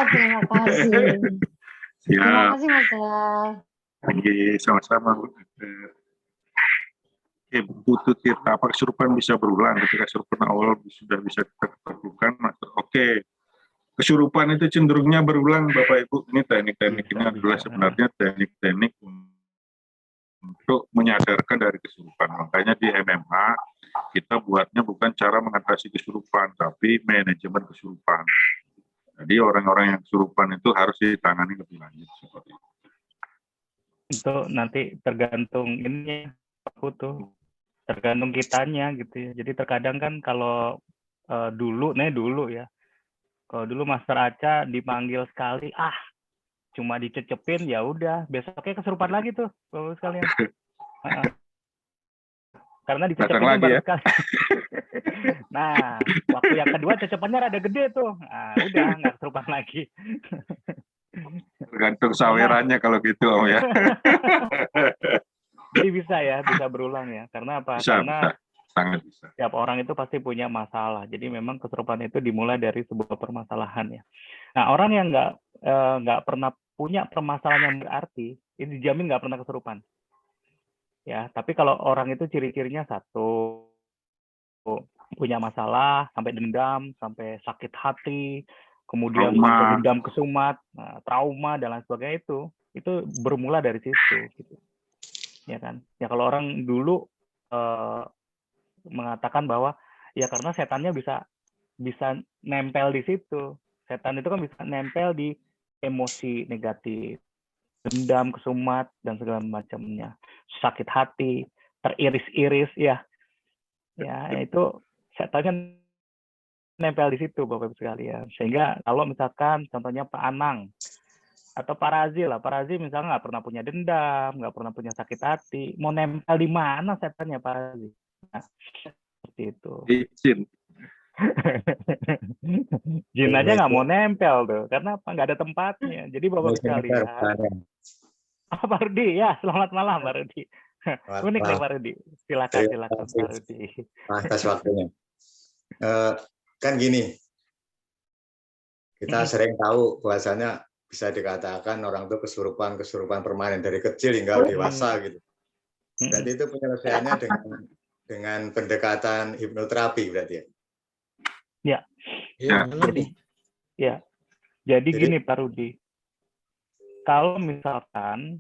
Terima kasih. Terima Siap. kasih, Master. Oke, sama-sama Bu Dokter. Oke, Putu Tirta, apa kesurupan bisa berulang ketika kesurupan awal sudah bisa kita ketaklukkan? Oke, kesurupan itu cenderungnya berulang Bapak Ibu. Ini teknik-teknik ini adalah sebenarnya teknik-teknik untuk menyadarkan dari kesurupan. Makanya di MMA kita buatnya bukan cara mengatasi kesurupan, tapi manajemen kesurupan. Jadi orang-orang yang kesurupan itu harus ditangani lebih lanjut seperti itu. Itu nanti tergantung ininya, Putu. Tergantung kitanya gitu ya. Jadi terkadang kan kalau dulu ya. Kalau dulu Master Aca dipanggil sekali, cuma dicecepin ya udah, besoknya kesurupan lagi tuh, Bapak sekalian. Karena dicecepin lagi baru ya. sekali. Nah, waktu yang kedua cecepannya rada gede tuh. Udah nggak kesurupan lagi. Tergantung sawerannya kalau gitu Om ya. Jadi bisa berulang ya. Karena apa? Karena sangat bisa. Setiap orang itu pasti punya masalah. Jadi memang kesurupan itu dimulai dari sebuah permasalahan ya. Nah, orang yang nggak pernah punya permasalahan yang berarti, ini dijamin nggak pernah kesurupan. Ya, tapi kalau orang itu ciri-cirinya satu, punya masalah, sampai dendam, sampai sakit hati, kemudian sampai dendam kesumat, trauma dan lain sebagainya itu bermula dari situ. Gitu. Ya kan? Ya kalau orang dulu mengatakan bahwa ya karena setannya bisa nempel di situ. Setan itu kan bisa nempel di emosi negatif, dendam, kesumat dan segala macamnya, sakit hati, teriris-iris ya itu setannya nempel di situ Bapak Ibu sekalian. Sehingga kalau misalkan contohnya Pak Anang atau Pak Razi misalnya nggak pernah punya dendam, nggak pernah punya sakit hati, mau nempel di mana setannya Pak Razi? Nah, seperti itu. Jin aja nggak mau nempel tuh, karena apa? Nggak ada tempatnya. Jadi Bapak sekalian. Pak Rudi, ya selamat malam Pak Rudi. Unik nih Pak Rudi. Silakan Pak Rudi. Atas waktunya. Kan gini, kita sering tahu bahwasanya bisa dikatakan orang itu kesurupan permanen dari kecil hingga dewasa gitu. Berarti itu penyelesaiannya dengan pendekatan hipnoterapi berarti ya? Ya. Jadi gini Pak Rudi. Kalau misalkan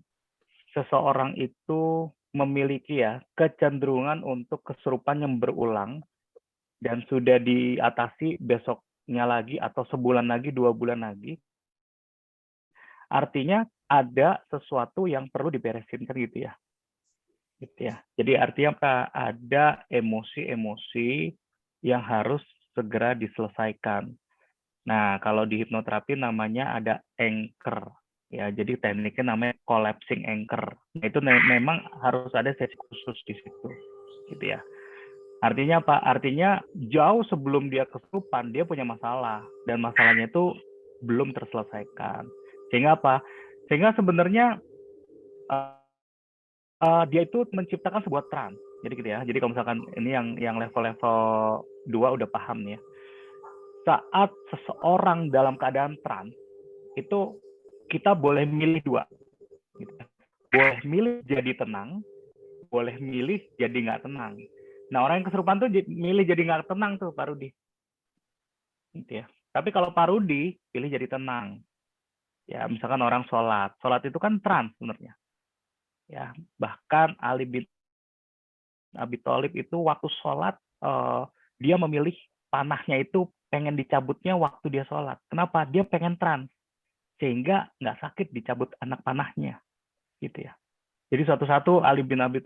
seseorang itu memiliki kecenderungan untuk kesurupan yang berulang dan sudah diatasi besoknya lagi atau sebulan lagi, 2 bulan lagi, artinya ada sesuatu yang perlu diberesin kan gitu ya. Jadi artinya apa? Ada emosi-emosi yang harus segera diselesaikan. Nah, kalau di hipnoterapi namanya ada anchor. Ya, jadi tekniknya namanya collapsing anchor. Nah, itu memang harus ada sesi khusus di situ. Gitu ya. Artinya apa? Artinya jauh sebelum dia kesurupan, dia punya masalah. Dan masalahnya itu belum terselesaikan. Sehingga apa? Sehingga sebenarnya dia itu menciptakan sebuah trans. Jadi gitu ya. Jadi kalau misalkan ini yang level-level 2 udah paham nih ya. Saat seseorang dalam keadaan trans, itu kita boleh milih 2. Gitu. boleh milih jadi tenang, boleh milih jadi nggak tenang. Nah, orang yang kesurupan tuh milih jadi nggak tenang tuh, Pak Rudi. Gitu ya. Tapi kalau Pak Rudi pilih jadi tenang. Ya, misalkan orang sholat itu kan trans sebenarnya. Ya, bahkan Ali bin Abi Thalib itu waktu sholat dia memilih panahnya itu pengen dicabutnya waktu dia sholat. Kenapa? Dia pengen trans sehingga nggak sakit dicabut anak panahnya, gitu ya. Jadi satu-satu Ali bin Abi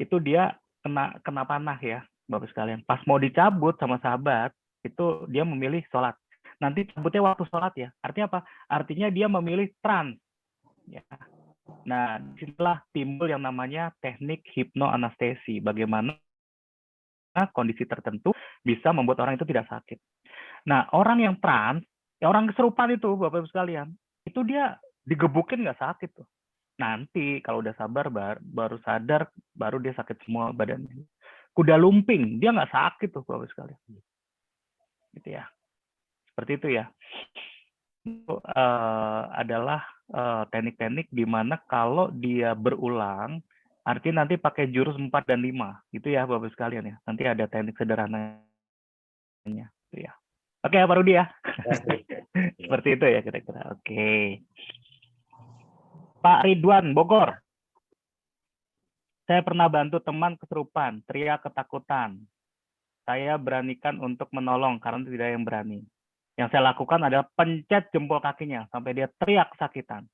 itu dia kena panah ya, Bapak sekalian. Pas mau dicabut sama sahabat itu dia memilih sholat. Nanti cabutnya waktu sholat ya. Artinya apa? Artinya dia memilih trans. Ya. Nah, disitulah timbul yang namanya teknik hipnoanestesi. Bagaimana kondisi tertentu bisa membuat orang itu tidak sakit. Nah, orang yang trans, ya orang kesurupan itu, Bapak-Ibu sekalian, itu dia digebukin nggak sakit tuh. Nanti kalau udah sabar, baru sadar, baru dia sakit semua badannya. Kuda lumping, dia nggak sakit tuh, Bapak-Ibu sekalian. Gitu ya. Seperti itu ya. Itu adalah teknik-teknik di mana kalau dia berulang, artinya nanti pakai jurus 4 dan 5. Gitu ya Bapak sekalian ya. Nanti ada teknik sederhananya. Gitu ya. Oke Pak Rudi ya. Seperti itu ya kira-kira. Oke. Pak Ridwan, Bogor. Saya pernah bantu teman kesurupan, teriak ketakutan. Saya beranikan untuk menolong karena tidak ada yang berani. Yang saya lakukan adalah pencet jempol kakinya sampai dia teriak kesakitan.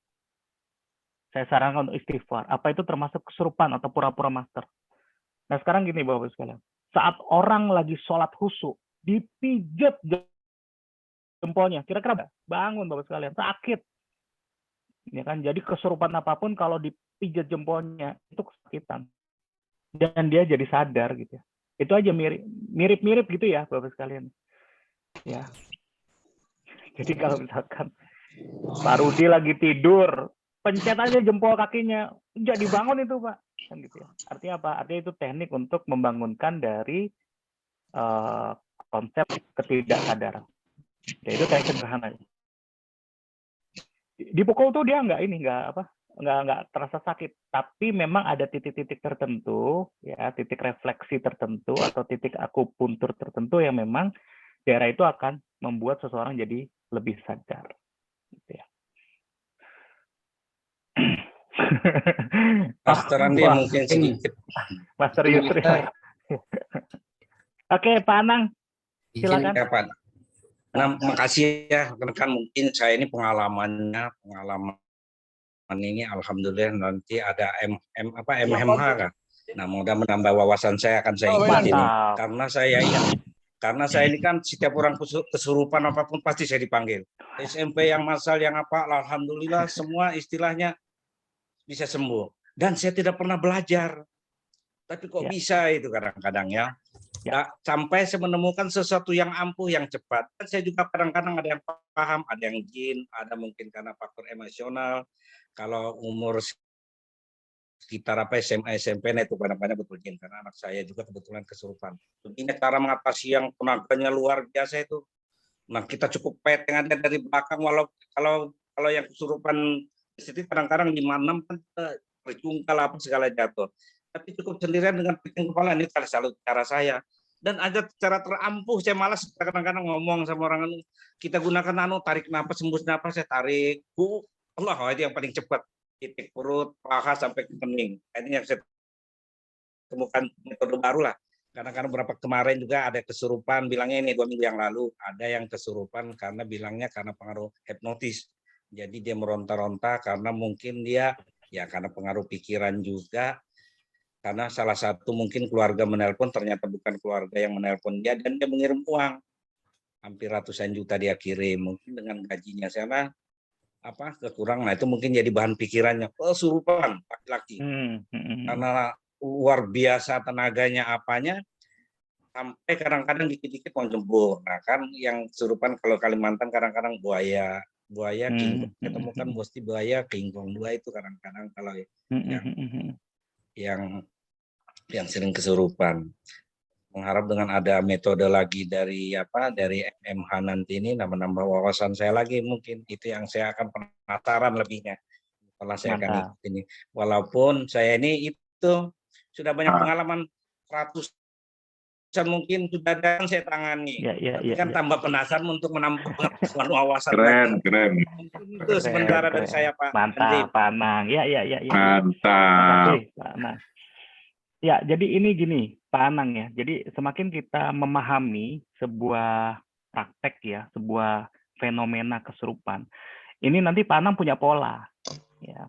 Saya sarankan untuk istighfar. Apa itu termasuk kesurupan atau pura-pura master? Nah sekarang gini Bapak sekalian. Saat orang lagi sholat khusyuk, dipijat jempolnya. Kira-kira bangun Bapak sekalian. Sakit. Ya kan? Jadi kesurupan apapun kalau dipijat jempolnya itu kesakitan. Dan dia jadi sadar gitu ya. Itu aja mirip-mirip gitu ya Bapak sekalian. Ya. Jadi kalau misalkan Pak Rudi lagi tidur, pencet aja jempol kakinya, jadi bangun itu Pak. Kan gitu ya. Artinya apa? Artinya itu teknik untuk membangunkan dari konsep ketidaksadaran. Ya, itu teknik sederhana. Dipukul tuh dia nggak terasa sakit, tapi memang ada titik-titik tertentu, ya titik refleksi tertentu atau titik akupuntur tertentu yang memang daerah itu akan membuat seseorang jadi lebih sadar. Gitu ya. Master Andi mungkin sedikit. Master Yusri. Oke, Pak Anang, silakan. Ya, Pak. Nah, makasih ya, kan mungkin saya ini pengalaman ini alhamdulillah nanti ada MMH kan. Nah, mudah menambah wawasan saya akan saya ikuti ini. Karena saya ini kan setiap orang kesurupan apapun pasti saya dipanggil. SMP yang masal yang apa, alhamdulillah semua istilahnya bisa sembuh. Dan saya tidak pernah belajar. Tapi kok bisa itu kadang-kadang ya. Sampai saya menemukan sesuatu yang ampuh, yang cepat. Dan saya juga kadang-kadang ada yang paham, ada yang jin, ada mungkin karena faktor emosional. Kalau umur sekitar SMA, SMP, nah itu kadang-kadang betul jin. Karena anak saya juga kebetulan kesurupan. Ini cara mengatasi yang tenaganya luar biasa itu. Nah kita cukup peteng ada dari belakang, walau kalau yang kesurupan sedikit kadang-kadang 5-6 kan berjungkal apa segala jatuh. Tapi cukup sendirian dengan peting kepala, ini salah cara saya. Dan ada cara terampuh, saya malas kadang-kadang ngomong sama orang, kita gunakan tarik napas, hembus napas, saya tarik. Allah, itu yang paling cepat. Titik perut, paha sampai ke kening. Ini yang saya temukan metode baru lah. Kadang-kadang berapa kemarin juga ada kesurupan, bilangnya ini 2 minggu yang lalu, ada yang kesurupan karena bilangnya karena pengaruh hipnotis. Jadi dia meronta-ronta karena mungkin dia, ya karena pengaruh pikiran juga, karena salah satu mungkin keluarga menelpon, ternyata bukan keluarga yang menelpon dia, dan dia mengirim uang. Hampir ratusan juta dia kirim, mungkin dengan gajinya sana kekurang. Nah itu mungkin jadi bahan pikirannya, kesurupan laki-laki. Karena luar biasa tenaganya apanya, sampai kadang-kadang dikit-dikit mau jembur. Nah kan yang kesurupan kalau Kalimantan kadang-kadang buaya kingkong, ketemukan mesti buaya kingkong 2 itu kadang-kadang kalau yang sering kesurupan. Mengharap dengan ada metode lagi dari MMH nanti ini nambah wawasan saya lagi, mungkin itu yang saya akan penasaran lebihnya. Setelah saya akan Mantap. ikut ini. Walaupun saya ini itu sudah banyak pengalaman ratusan mungkin sudah ada yang saya tangani. Tapi kan tambah penasaran untuk menambah pengetahuan wawasan. Keren. Mungkin itu sementara dari saya, Pak. Mantap, Pak Anang. Ya. Mantap. Makasih, Pak Anang. Ya, jadi ini gini, Pak Anang ya. Jadi semakin kita memahami sebuah praktek ya, sebuah fenomena kesurupan. Ini nanti Pak Anang punya pola, ya,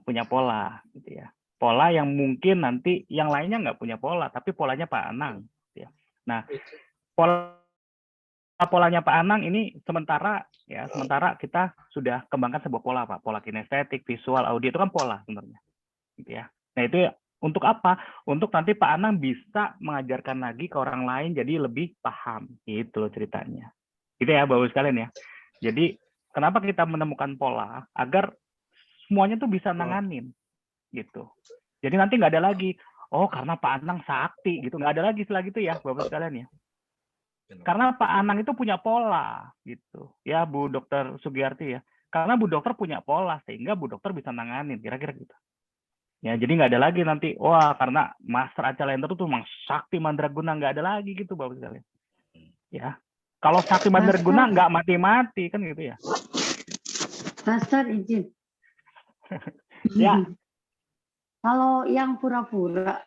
gitu ya. Pola yang mungkin nanti yang lainnya nggak punya pola, tapi polanya Pak Anang. Gitu ya. Nah, polanya Pak Anang ini sementara kita sudah kembangkan sebuah pola, Pak. Pola kinestetik, visual, audio itu kan pola sebenarnya, gitu ya. Nah itu ya, untuk apa? Untuk nanti Pak Anang bisa mengajarkan lagi ke orang lain jadi lebih paham, gitu loh ceritanya. Gitu ya, Bapak sekalian ya. Jadi kenapa kita menemukan pola agar semuanya tuh bisa nanganin, gitu. Jadi nanti nggak ada lagi, oh karena Pak Anang sakti gitu, nggak ada lagi setelah gitu ya, Bapak sekalian ya. Karena Pak Anang itu punya pola gitu, ya Bu Dokter Sugiyarti ya. Karena Bu Dokter punya pola sehingga Bu Dokter bisa nanganin, kira-kira gitu. Ya jadi nggak ada lagi nanti, wah karena Master Acha Lendra tuh memang sakti mandraguna, nggak ada lagi gitu Bapak sekalian. Ya, kalau sakti mandraguna nggak mati-mati kan gitu ya. Master izin. Ya. Kalau yang pura-pura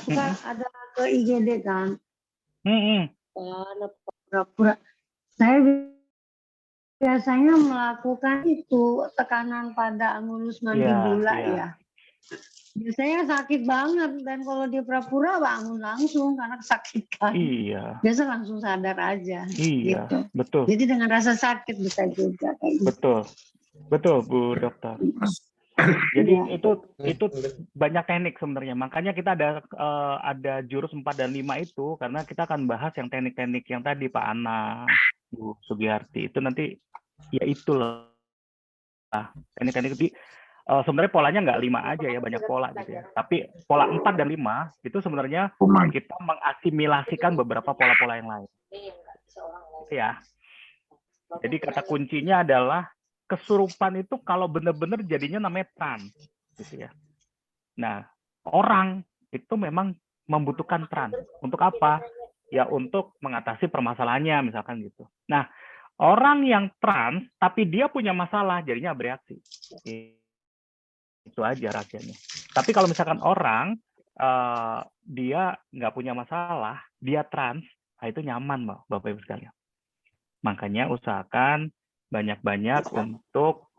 suka ada ke IGD kan. Pura-pura. Saya biasanya melakukan itu tekanan pada anulus mandibula ya. Biasanya sakit banget dan kalau dia pura-pura bangun langsung karena kesakitan. Iya. Biasa langsung sadar aja. Iya, gitu. Betul. Jadi dengan rasa sakit bisa juga kayak gitu. Betul Bu Dokter. Jadi itu banyak teknik sebenarnya. Makanya kita ada jurus 4 dan 5 itu karena kita akan bahas yang teknik-teknik yang tadi Pak Ana, Bu Sugiyarti itu nanti ya itulah teknik-teknik itu. Sebenarnya polanya nggak 5 aja ya, banyak pola gitu ya. Tapi pola 4 dan 5 itu sebenarnya kita mengasimilasikan beberapa pola-pola yang lain. Gitu ya. Jadi kata kuncinya adalah kesurupan itu kalau benar-benar jadinya namanya trans, gitu ya. Nah, orang itu memang membutuhkan trans. Untuk apa? Ya untuk mengatasi permasalahannya, misalkan gitu. Nah, orang yang trans tapi dia punya masalah, jadinya bereaksi. Itu aja rahasianya. Tapi kalau misalkan orang dia nggak punya masalah, dia trans, nah itu nyaman, Bapak Ibu sekalian. Makanya usahakan banyak-banyak untuk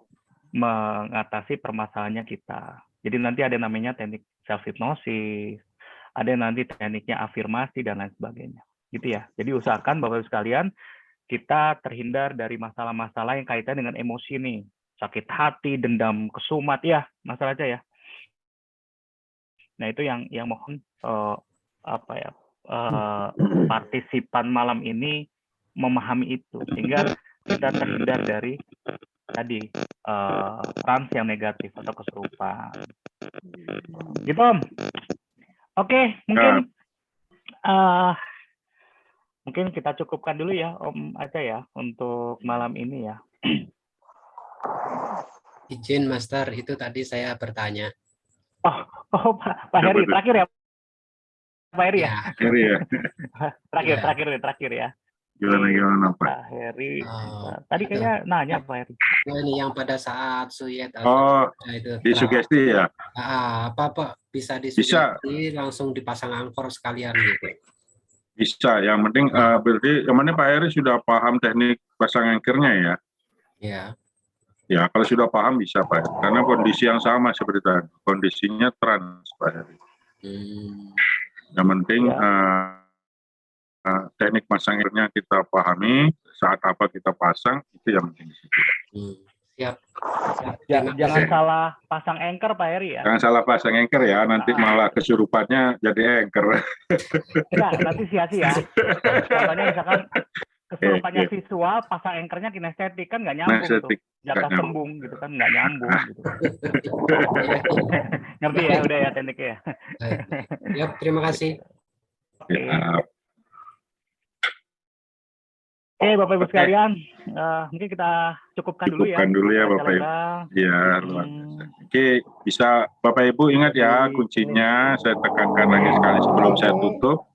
mengatasi permasalahannya kita. Jadi nanti ada namanya teknik self hypnosis, ada nanti tekniknya afirmasi dan lain sebagainya. Gitu ya. Jadi usahakan Bapak Ibu sekalian kita terhindar dari masalah-masalah yang kaitan dengan emosi nih. Sakit hati, dendam, kesumat ya, masalah aja ya. Nah, itu yang mohon partisipan malam ini memahami itu sehingga kita terhindar dari tadi trans yang negatif atau kesurupan. Gitu Om. Oke, mungkin kita cukupkan dulu ya Om Acha ya untuk malam ini ya. Izin Master, itu tadi saya bertanya. Oh Pak Heri terakhir ya Pak Heri ya. Heri ya. Terakhir ya. Gimana Pak? Pak Heri. Tadi kayaknya nanya Pak Heri. Nah, ini yang pada saat suyet itu disugesti ya. Apa bisa disugesti langsung dipasang angkor sekalian gitu. Bisa, yang penting berarti yang penting Pak Heri sudah paham teknik pasang angkernya ya. Ya. Ya, kalau sudah paham bisa Pak. Karena kondisi yang sama seperti tadi. Kondisinya trans Pak Heri. Yang penting teknik pasangnya kita pahami, saat apa kita pasang, itu yang penting di situ. Siap. Jangan salah pasang anchor Pak Heri ya. Jangan salah pasang anchor ya, nanti malah kesurupannya jadi anchor. Enggak, nanti sia-sia. Contohnya misalkan kesurupannya visual, pasang anchornya kinestetik, kan nggak nyambung tuh. Jatah sembung gitu kan, nggak nyambung gitu. Ngerti ya, udah ya tekniknya ya. Ya, terima kasih. Oke, Bapak Ibu sekalian, mungkin kita cukupkan dulu ya. Cukupkan dulu ya Bapak Ibu. Ya, luar biasa. Oke, bisa Bapak Ibu ingat ya kuncinya, saya tekankan lagi sekali sebelum saya tutup.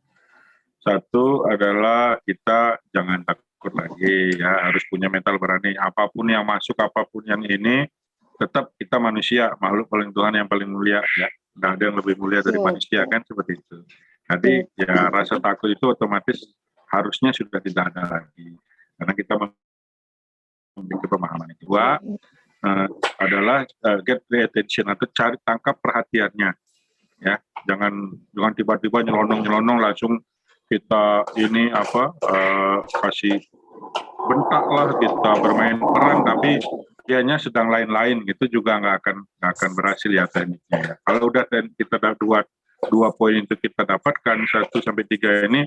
Satu adalah kita jangan takut lagi ya, harus punya mental berani. Apapun yang masuk, apapun yang ini, tetap kita manusia, makhluk paling Tuhan yang paling mulia ya. Nggak ada yang lebih mulia dari manusia kan, seperti itu. Jadi ya rasa takut itu otomatis harusnya sudah tidak ada lagi. Karena kita memiliki pemahaman yang kedua adalah get the attention atau cari tangkap perhatiannya ya, jangan tiba-tiba nyelonong langsung kita ini kasih bentak lah, kita bermain peran tapi dianya sedang lain-lain gitu juga nggak akan berhasil ya tekniknya ya. Kalau udah kita dua poin itu kita dapatkan 1 sampai 3 ini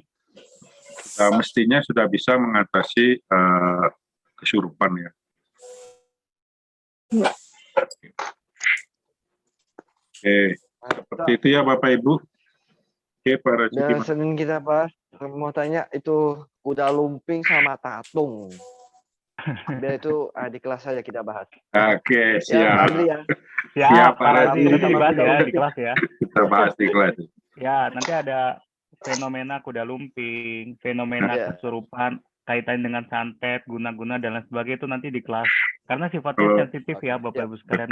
mestinya sudah bisa mengatasi kesurupan ya. Oke, seperti itu ya Bapak Ibu. Oke, Pak Raji. Dan Senin kita bahas, mau tanya itu kuda lumping sama tatung. Biar itu di kelas saja kita bahas. Oke, siap. Ya, siap Pak Raji. Nanti dibahas ya di kelas ya. Kita bahas di kelas. Ya, nanti ada fenomena kuda lumping, fenomena kesurupan, kaitan dengan santet, guna-guna dan lain sebagainya itu nanti di kelas. Karena sifatnya sensitif ya Bapak Ibu sekalian.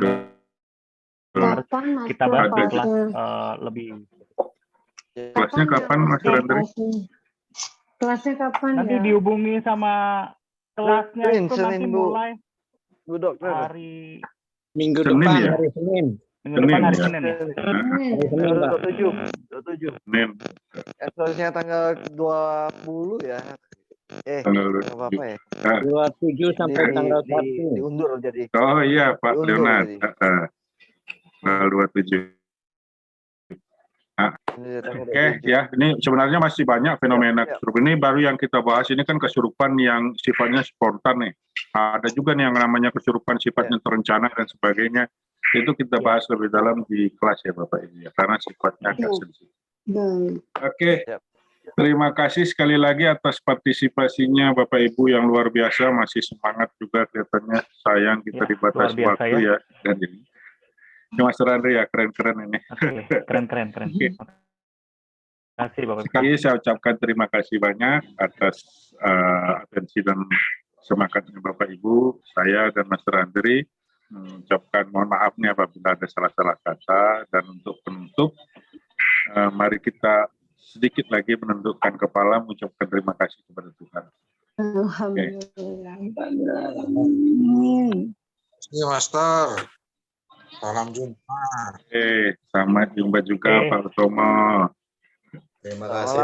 Kita bahas di kelas lebih. Kelasnya kapan Mas Rendri? Kelasnya kapan nanti ya? Dihubungi sama kelasnya itu nanti mulai Bu Dokter. hari Minggu Senin depan ya? hari Senin. Minggu depan hari Senin ya? Senin, Pak. 27. Senin. Seharusnya tanggal 20 ya. Tanggal apa ya? 27 sampai tanggal 1. Diundur jadi. Oh iya Pak Diundur Leonard. jadi. Tanggal 27. Oke ya, ini sebenarnya masih banyak fenomena kesurupan. Ini baru yang kita bahas, ini kan kesurupan yang sifatnya spontan nih. Ada juga nih yang namanya kesurupan sifatnya terencana dan sebagainya. Itu kita bahas lebih dalam di kelas ya Bapak Ibu ya, karena sifatnya agak sensitif. Oke, terima kasih sekali lagi atas partisipasinya Bapak Ibu yang luar biasa, masih semangat juga kelihatannya. Sayang kita dibatasi waktu ya. Dan ini Mas Randri ya, keren-keren ini. Keren. Terima kasih Bapak. Sekali saya ucapkan terima kasih banyak atas atensi dan semangatnya Bapak Ibu. Saya dan Mas Randri mengucapkan mohon maaf nih apabila ada salah-salah kata. Dan untuk penutup, mari kita sedikit lagi menundukkan kepala mengucapkan terima kasih kepada Tuhan. Alhamdulillah. Iya, Master. Salam jumpa. Selamat jumpa juga Pak Utomo. Terima kasih.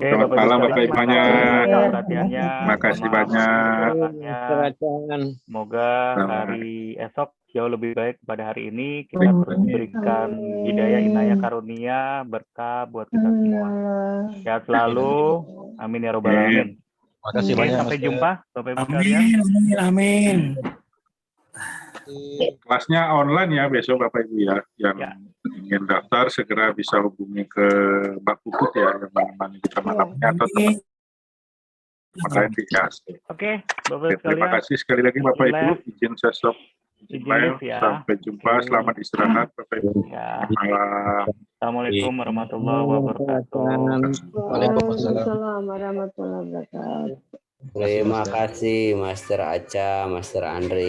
Selamat malam Bapak Ibu banyak. Perhatiannya. Terima kasih banyak. Semoga hari esok jauh lebih baik pada hari ini. Kita berikan hidayah, inayah, karunia, berkah buat kita semua. Sehat selalu. Amin ya robbal alamin. Terima kasih banyak. Sampai jumpa Bapak Ibu sekalian. Amin. Kelasnya online ya besok Bapak Ibu ya. Yang ingin daftar segera bisa hubungi ke Mbak Puput ya, yang mana kita malamnya atau teman lain di kelas. Oke, Bapak sekalian. Terima kasih sekali lagi Bapak Ibu. Izin saya stop. Sampai jumpa. Selamat istirahat Bapak Ibu. Malam. Assalamualaikum warahmatullahi wabarakatuh. Waalaikumsalam warahmatullahi wabarakatuh. Terima kasih Master Aca, Master Andri.